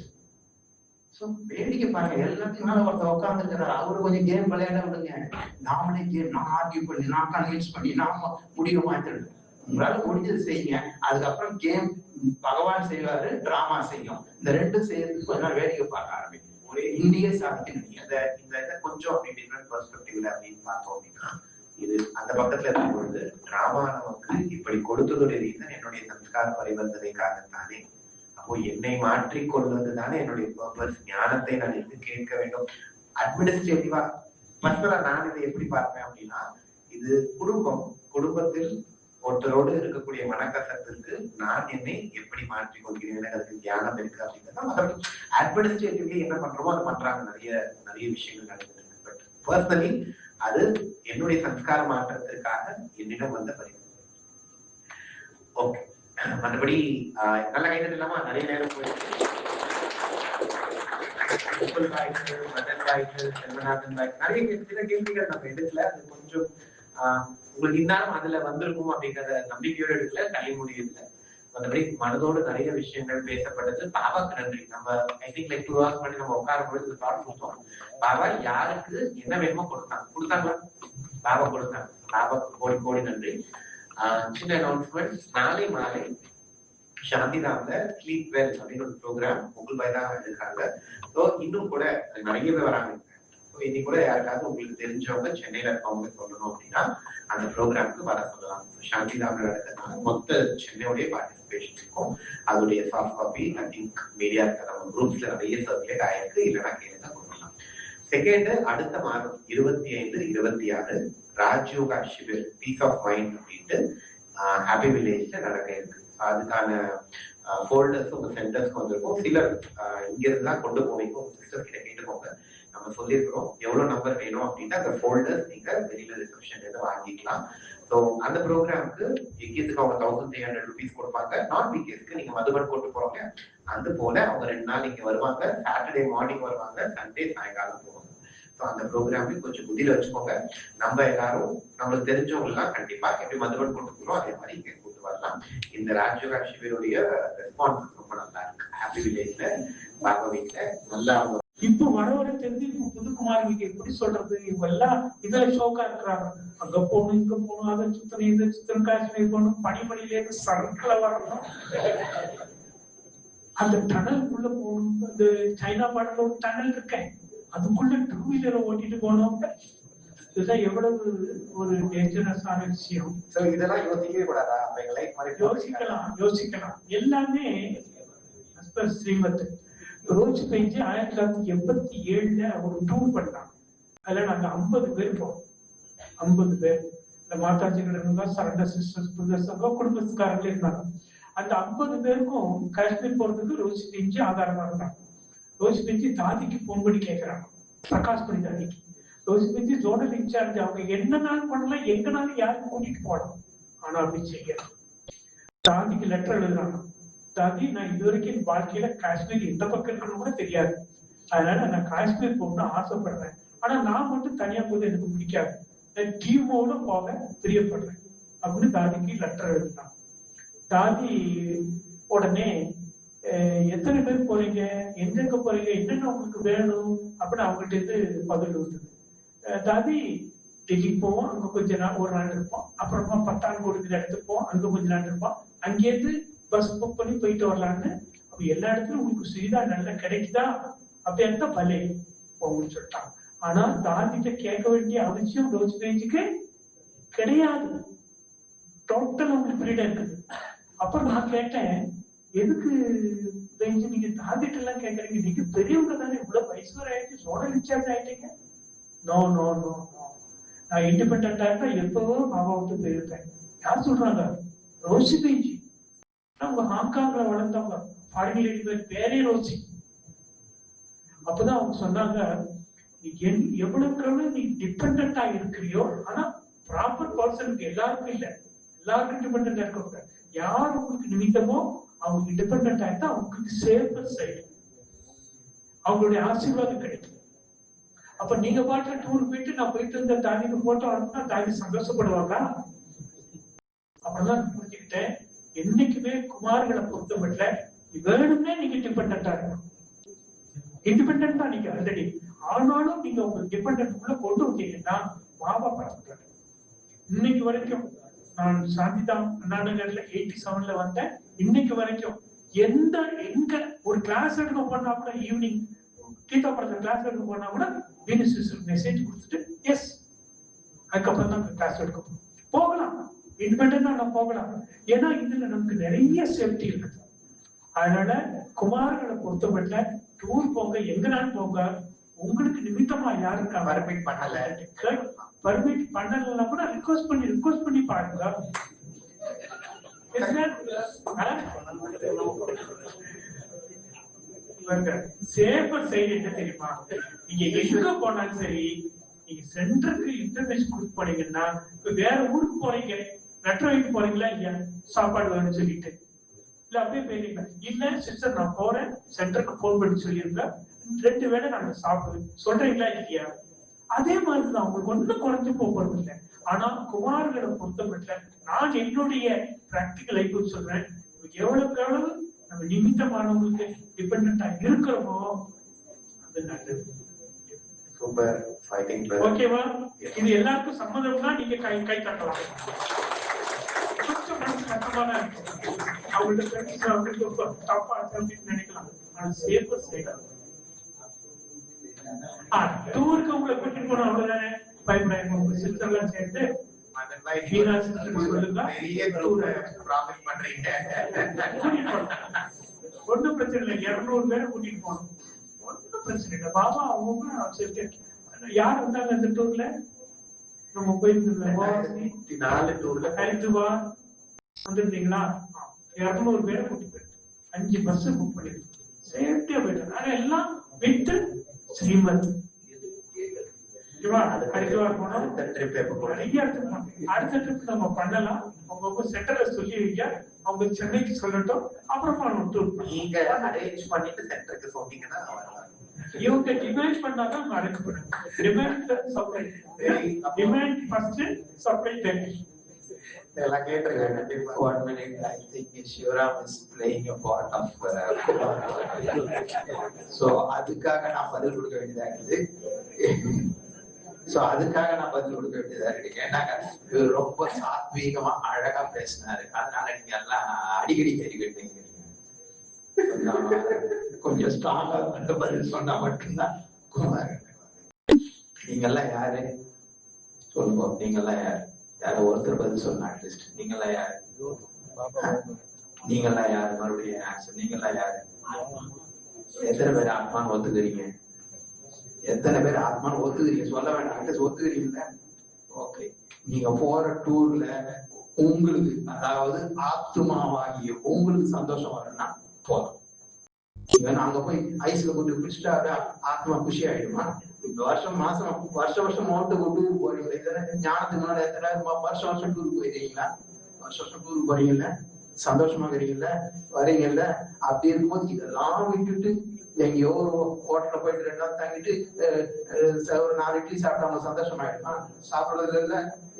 So வேடிக்கை பாருங்க, எல்லாத்தையும் மேல ஒருத்தர் உட்கார்ந்து இருக்கிறார். அவரு கொஞ்சம் கேம் விளையாட விடுங்க. நாமளே கேம், நான் ஆர்கியூ பண்ணி, நான் கன்வின்ஸ் பண்ணி, நாம முடிவு மாத்திடுங்க. உங்களால முடிஞ்சது செய்யுங்க. அதுக்கப்புறம் கேம் பகவான் செய்வாரு, டிராமா செய்யும். இந்த ரெண்டும் செய்யறதுக்கு கொஞ்சம் வேடிக்கை பார்க்க ஆரம்பிக்கும். ஒரே இந்திய சாதிக்கணும். இந்த இதை கொஞ்சம் அப்படி டிஃப்ரெண்ட் பெர்ஸ்பெக்டிவ்ல அப்படின்னு பார்த்தோம் அப்படின்னா, இது அந்த பக்கத்துல இருக்கும் பொழுது டிராமா நமக்கு இப்படி கொடுத்ததுடைய ரீசன் என்னுடைய சம்ஸ்கார பரிவர்த்தனைக்காகத்தானே. அப்போ என்னை மாற்றிக் கொள்வது தானே என்னுடைய பர்பஸ். ஞானத்தை நான் எது கேட்க வேண்டும். அட்மினிஸ்ட்ரேட்டிவா பர்சனலா நான் இதை எப்படி பார்ப்பேன் அப்படின்னா, இது குடும்பத்தில் ஒருத்தரோடு இருக்கக்கூடிய மனக்கசத்திற்கு நான் என்னை எப்படி மாற்றிக் கொள்கிறேன், அதுக்கு தியானம் இருக்கு அப்படிங்கிறத. அட்மினிஸ்ட்ரேட்டிவ்லி என்ன பண்றோமோ அதை பண்றாங்க. நிறைய விஷயங்கள் நடந்துட்டு இருக்கு. பட் பர்சனலி அது என்னுடைய சம்ஸ்கார மாற்றத்திற்காக என்னிடம் வந்த பரிவர்த்தனை. ஓகே, மற்றபடி நல்ல கைது இல்லாம நிறைய நேரம் போயிருக்கு. நிறைய சில கேள்விகள் நம்ம எடுக்கல. அது கொஞ்சம் உங்களுக்கு இந்நேரம் அதுல வந்திருக்கும் அப்படிங்கிற நம்பிக்கையோடு எடுக்கல, டைம் முடியல. மற்றபடி மனதோடு நிறைய விஷயங்கள் பேசப்பட்டது. பாபாக்கு நன்றி. நம்ம ஐ திங்க் லைக் 2 hours பண்ணி நம்ம உட்காரும் பொழுது தாட் கொடுத்தோம். பாபா யாருக்கு என்ன வேணுமோ கொடுத்தாங்களா? பாபா கொடுத்தாங்க. பாபாக்கு கோடி நன்றி. சின்ன அனௌன்ஸ்மெண்ட், நாளை மாலை சாந்திதாம்ல ஸ்லீப் வெல் அப்படின்னு ஒரு ப்ரோக்ராம் முகுல்பாய் தான் எடுக்கிறாங்க. ஸோ இன்னும் கூட நிறைய பேர் வராங்க. இன்னைக்கு கூட யாருக்காவது உங்களுக்கு தெரிஞ்சவங்க சென்னையில இருக்கவங்க சொல்லணும் அப்படின்னா அந்த ப்ரோக்ராமுக்கு வர சொல்லலாம். சாந்திதாம்ல நடக்கிறதுனால மொத்த சென்னையோடைய பார்ட்டிசிபேஷன் இருக்கும். அதோடைய soft copy I think media நம்ம குரூப்ஸ்ல நிறைய சர்க்குலேட் ஆயிருக்கு. இல்லைன்னா கேளுங்க கொடுக்கலாம். செகண்ட், அடுத்த மாதம் 25, 26 ராஜ்யோகா சிபிர் பீஸ் ஆஃப் மைண்ட் அப்படின்ட்டு ஹாப்பி வில்லேஜ்ல நடக்க இருக்கு. அதுக்கான ஃபோல்டர்ஸ் உங்க சென்டர்ஸ்க்கு வந்திருக்கும். சிலர் இங்க இருந்தா கொண்டு போவீங்க, உங்க சிஸ்டர் கிட்ட கேட்டுக்கோங்க. நம்ம சொல்லியிருக்கிறோம் எவ்வளவு நம்பர் வேணும் அப்படின்னா அந்த ஃபோல்டர்ஸ் நீங்க வெளியில ரிசப்ஷன்ல வாங்கிக்கலாம். ஸோ அந்த ப்ரோக்ராமுக்கு எங்கேயுக்கு அவங்க 1300 rupees கொடுப்பாங்க. நான் வீக்கேஸ்க்கு நீங்க மதுபன் போட்டு போறோங்க. அது போல அவங்க 2 நாள் இங்க வருவாங்க. சாட்டர்டே மார்னிங் வருவாங்க, சண்டே சாயங்காலம் போவாங்க. ஸோ அந்த ப்ரோக்ராமுக்கு கொஞ்சம் புதியில வச்சுக்கோங்க. நம்ம எல்லாரும் நம்மளுக்கு தெரிஞ்சவங்க எல்லாம் கண்டிப்பா எப்படி மதுபன் போட்டு போறோம் அதே மாதிரி இங்க கூட்டு வரலாம். இந்த ராஜ்யோகா சிபிருடைய ரெஸ்பான்ஸ் ரொம்ப நல்லா இருக்கு. ஹாப்பி வில்லேஜ்ல பாபா வீட்டுல நல்லா அவங்க இப்ப வர தெரிஞ்சு இப்ப புதுக்குமாரிக்கு எப்படி சொல்றது, இவங்க எல்லாம் இதுல ஷோக்கா இருக்கிறாங்க. அங்க போகணும், இங்க போகணும், அதை சுத்தணும், இதை சுத்தணும், காஷ்மீர் போகணும், பனிமணில இருந்து சரக்குல வரணும், அந்த டனலுக்குள்ள போகணும். இந்த சைனா பாடல ஒரு டனல் இருக்கேன், அதுக்குள்ள 2 வீலரை ஓட்டிட்டு போனோம். இதெல்லாம் எவ்வளவு ஒரு டேஞ்சரஸான விஷயம். இதெல்லாம் யோசிக்கவே கூடாதா? யோசிக்கலாம். எல்லாமே ஸ்ரீமத் ரோஜ் பெஞ்சு 1987 ஒரு டூர் பண்ணாங்க. அதுல நாங்க 50 பேர் போனோம். 50 பேர் இந்த மாதாஜிகள் இருந்தா, சரண்டர் சிஸ்டர்ஸ், பிரதர்ஸ், குடும்பத்துக்காரங்களே இருந்தாங்க. அந்த 50 பேருக்கும் காஷ்மீர் போறதுக்கு ரோஜ் பெஞ்சு ஆதாரமா இருந்தாங்க. ரோஜ் பெஞ்சு தாதிக்கு போன் பண்ணி கேட்கிறாங்க, பிரகாஷ் பண்ணி தாதிக்கு. ரோஜ் பெஞ்சு ஜோனல் இன்சார்ஜ், அவங்க என்னனாலும் பண்ணலாம், எங்கனாலும் யாரும் கூட்டிட்டு போகலாம், ஆனா அப்படி செய்யலாம். தாதிக்கு லெட்டர் எழுதுறாங்க, தாதி நான் இது வரைக்கும் என் வாழ்க்கையில காஷ்மீர் எந்த பக்கம் இருக்குன்னு கூட தெரியாது, அதனால நான் காஷ்மீர் போகணும்னு ஆசைப்படுறேன், ஆனா நான் மட்டும் தனியா போது எனக்கு பிடிக்காது, நான் டீமோட போக பிரியப்படுறேன் அப்படின்னு தாதிக்கு லெட்டர் எழுதினாங்க. தாதி உடனே எத்தனை பேர் போறீங்க, எங்கெங்க போறீங்க, என்னென்ன உங்களுக்கு வேணும் அப்படின்னு அவங்ககிட்ட இருந்து பதில் வந்தது. தாதி டெல்லி போவோம், அங்க கொஞ்ச நாள் ஒரு நாள் இருப்போம், அப்புறமா பத்தான்கோடுங்கிற இடத்துக்கு போவோம், அங்க கொஞ்ச நாள் இருப்போம், அங்கேருந்து பஸ் புக் பண்ணி போயிட்டு வரலான்னு. அப்ப எல்லா இடத்துலயும் உங்களுக்கு சுவிதா நல்லா கிடைக்குதா, அப்படி இருந்தா பலே போகணும்னு சொல்லிட்டாங்க. ஆனா தாதிட்ட கேட்க வேண்டிய அவசியம் ரோஸ் பேஜுக்கு கிடையாது. டோட்டல் உங்களுக்கு ஃப்ரீடம் இருக்குது. அப்புறம் நான் கேட்டேன், எதுக்கு பெஞ்சு நீங்க தாதிட்ட எல்லாம் கேட்கறீங்க, நீங்க பெரியவங்க தானே, இவ்வளவு வயசு வரை ஆயிடுச்சு, சோடல் இன்சார்ஜ் ஆயிட்டீங்க. நோ நோ நோ நோ, நான் இண்டிபெண்டா இருந்தா எப்பவோ பாபா விட்டு போயிருப்பேன். யார் சொல்றாங்க? ரோசி பெஞ்சு. அவங்க ஹாங்காங்ல வளர்ந்தவங்க, ஃபாரின் லேடி பேரே ரோசி. அப்பதான் அவங்க சொன்னாங்க, எவ்வளவுக்கு நீ டிபெண்டா இருக்கிறியோ, ஆனா ப்ராப்பர் பர்சனுக்கு எல்லாருக்கும் இல்ல, எல்லாருக்கும் டிபெண்டா இருக்க. யார் உங்களுக்கு நிமித்தமோ அவங்க டிபெண்டா இருந்தா அவங்களுக்கு சேஃபர் சைடு, அவங்களுடைய ஆசீர்வாதம் கிடைக்கும். அப்ப நீங்க பாட்டுல டூர் போயிட்டு நான் போயிட்டு இருந்த தாதிக்கு போட்டோ அனுப்புனா தாதி சந்தோஷப்படுவாங்க. அப்பதான் புரிஞ்சுக்கிட்டேன், என்னைக்குமே குமார்களை பொறுத்தமட்டில் வேணும்னே நீங்க டிபெண்டா இருக்கணும். இண்டிபெண்டா நீங்க ஆல்ரெடி, ஆனாலும் நீங்க உங்க டிபெண்டன்ட் உள்ள கொண்டு வந்தீங்கன்னா பாபா பார்த்துட்டாரு. இன்னைக்கு வரைக்கும் நான் சாந்திதாம் அண்ணாநகர்ல 87ல வந்தேன். இன்னைக்கு வரைக்கும் எங்க ஒரு கிளாஸ் எடுக்க போனா கூட, ஈவினிங் கீதா படத்துல கிளாஸ் எடுக்க போனா கூட மெசேஜ் கொடுத்துட்டு எஸ், அதுக்கப்புறம் தான் கிளாஸ் எடுக்க போகலாம், இண்டிபெண்டா நான் போகலாம். ஏன்னா இதுல நமக்கு நிறைய சேஃப்டி இருக்குது. அதனால குமார்களை பொறுத்தமட்டில் டூர் போங்க, எங்கனாலும் போங்க, உங்களுக்கு நிமித்தமா யாருக்கு பர்மிட் பண்ணல, பர்மிட் பண்ணலன்னா கூட ரிக்வெஸ்ட் பண்ணி பாருங்க. சேஃபர் சைடு என்ன தெரியுமா, நீங்க எங்க போனாலும் சரி, நீங்க சென்டருக்கு இன்ஃபர்மேஷன் கொடுத்து போனீங்கன்னா, இப்ப வேற ஊருக்கு போறீங்க, லெட்டர் வைக்க போறீங்களா இல்லையா, சாப்பாடு வேணும்னு சொல்லிட்டு, இல்ல அப்படியே போயிருங்க, இல்ல சிஸ்டர் நான் போறேன் சென்டருக்கு போன் பண்ணி சொல்லிருங்க, 2 வேளை நாங்க சாப்பிடுவேன் சொல்றீங்களா இல்லையா. அதே மாதிரிதான் உங்களுக்கு ஒன்னும் குறைஞ்சு போறது இல்லை. ஆனா குமார்களை பொறுத்தமட்டில் நான் என்னுடைய பிராக்டிகல் லைஃப் சொல்றேன், எவ்வளவுக்கு எவ்வளவு நம்ம நிமித்தமானவங்களுக்கு டிபெண்டா இருக்கிறோமோ அது நல்லது. Super fighting. ஓகேவா? இது எல்லாருக்கும் சம்மதம்னா நீங்க கை தட்டலாம். கொஞ்சம் மனசு கஷ்டமா தான் இருக்கும், அவங்கள்ட்ட தப்பா நினைக்கலாம். ஆனா சேஃபர் சைடு டூருக்கு உங்களை கூட்டிட்டு போனோம், அவ்வளவுதானே. பயப்படாம உங்க சிஸ்டர்லாம் சேர்ந்து ஒன்னும் பிரச்சனை இல்லை, 200 பேரை கூட்டிட்டு போனோம், ஒன்னும் பிரச்சனை இல்லை. பாபா அவங்க யார் வந்தாங்க அந்த டூர்ல, நம்ம போயிருந்தோம் ஹரித்வார் வந்திருந்தீங்களா, 200 பேரை கூட்டிட்டு போயிட்டு 5 பஸ் புக் பண்ணிருக்கோம், சேஃப்டியா போயிட்டு. ஆனா எல்லாம் விட்டு ஸ்ரீமத் ஹரித்வார் போனோம், அடுத்த ட்ரிப் நம்ம பண்ணலாம். அவங்க சென்டர்ல சொல்லி வைக்க, அவங்க சென்னைக்கு சொல்லட்டும், அப்புறமா நீங்க அரேஞ்ச் பண்ணிட்டு சென்டருக்கு சொன்னீங்கன்னா இவங்க டிமாண்ட் பண்ணாதான் நம்ம அரேஞ்ச் பண்ணுவோம். Demand supply, demand first, supply then. எல்லாம் கேட்டிருக்காங்க. 1 minute, I think Shivaram is playing a part of Kumar. So அதுக்காக நான் பதில் கொடுக்க வேண்டியதா இருக்குது. ஏன்னா இவர் ரொம்ப சாத்வீகமா அழகா பேசினாரு, அதனால நீங்க எல்லாம் அடிக்கடி கேள்வி கேட்டீங்க. கொஞ்சம் ஸ்ட்ராங்கா பதில் சொன்னா மட்டும்தான் குமார். நீங்கெல்லாம் யாரு சொல்லுங்க, நீங்கெல்லாம் யாரு? யாரோ ஒருத்தர் பதில் சொல்லணும் அட்லீஸ்ட். நீங்கெல்லாம் யாரு? நீங்கெல்லாம் யாரு? மறுபடியும் ஆன்சர். நீங்கெல்லாம் யாரு? எத்தனை பேர் ஆத்மான்னு ஒத்துக்கிறீங்க? எத்தனை பேர் ஆத்மான்னு ஒத்துக்கிறீங்க? சொல்ல வேண்டாம், அட்லீஸ்ட் ஒத்துக்கிறீங்களா? ஓகே. நீங்க போற டூர்ல உங்களுக்கு, அதாவது ஆத்மாவாகிய உங்களுக்கு சந்தோஷம் வரணும்னா போதும். அங்க போய் ஐஸ்ல போட்டு குடிச்சுட்டா ஆத்மா குஷி ஆயிடுமா? வருஷம் மோட்டை டூர் போறீங்களா? ஞானத்துக்கு முன்னாடி எத்தனை வருஷம் டூர் போயிருக்கீங்களா? வருஷம் டூர் போறீங்கல்ல, சந்தோஷமா இருக்கிறீங்கல்ல, வரீங்கல்ல, அப்படி இருக்கும்போது இதெல்லாம் விட்டுட்டு எங்கேயோ ஒரு ஹோட்டல்ல போயிட்டு 2 நாள் தங்கிட்டு ஒரு 4 இட்லி சாப்பிட்டா அவங்க சந்தோஷமாயிடுமா? சாப்பிடுறது இல்ல,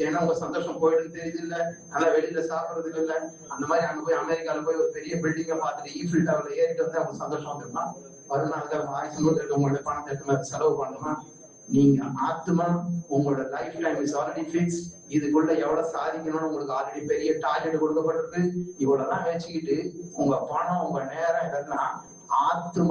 ஏன்னா உங்க சந்தோஷம் போயிடுன்னு தெரியுது இல்ல, நல்லா வெளியில சாப்பிடுறது இல்ல. அந்த மாதிரி அங்க போய் அமெரிக்கால போய் ஒரு பெரிய பில்டிங்கை பார்த்துட்டு ஈஃபில் டவர்ல ஏறிட்டு வந்து அவங்க சந்தோஷம் வந்துருமா? வருமானத்துக்கு ஆயுசு உங்களோட பணத்தை எடுத்து செலவு பண்ணணுமா? நீங்க ஆத்மா, உங்களோட life time is already fix. இதுக்குள்ள எவ்வளவு சாதிக்கணும்னு உங்களுக்கு ஆல்ரெடி பெரிய டார்கெட் கொடுக்கப்பட்டிருக்கு. இவ்வளவுதான் வச்சுக்கிட்டு உங்க பணம், உங்க நேரம் இதெல்லாம் ஆத்மா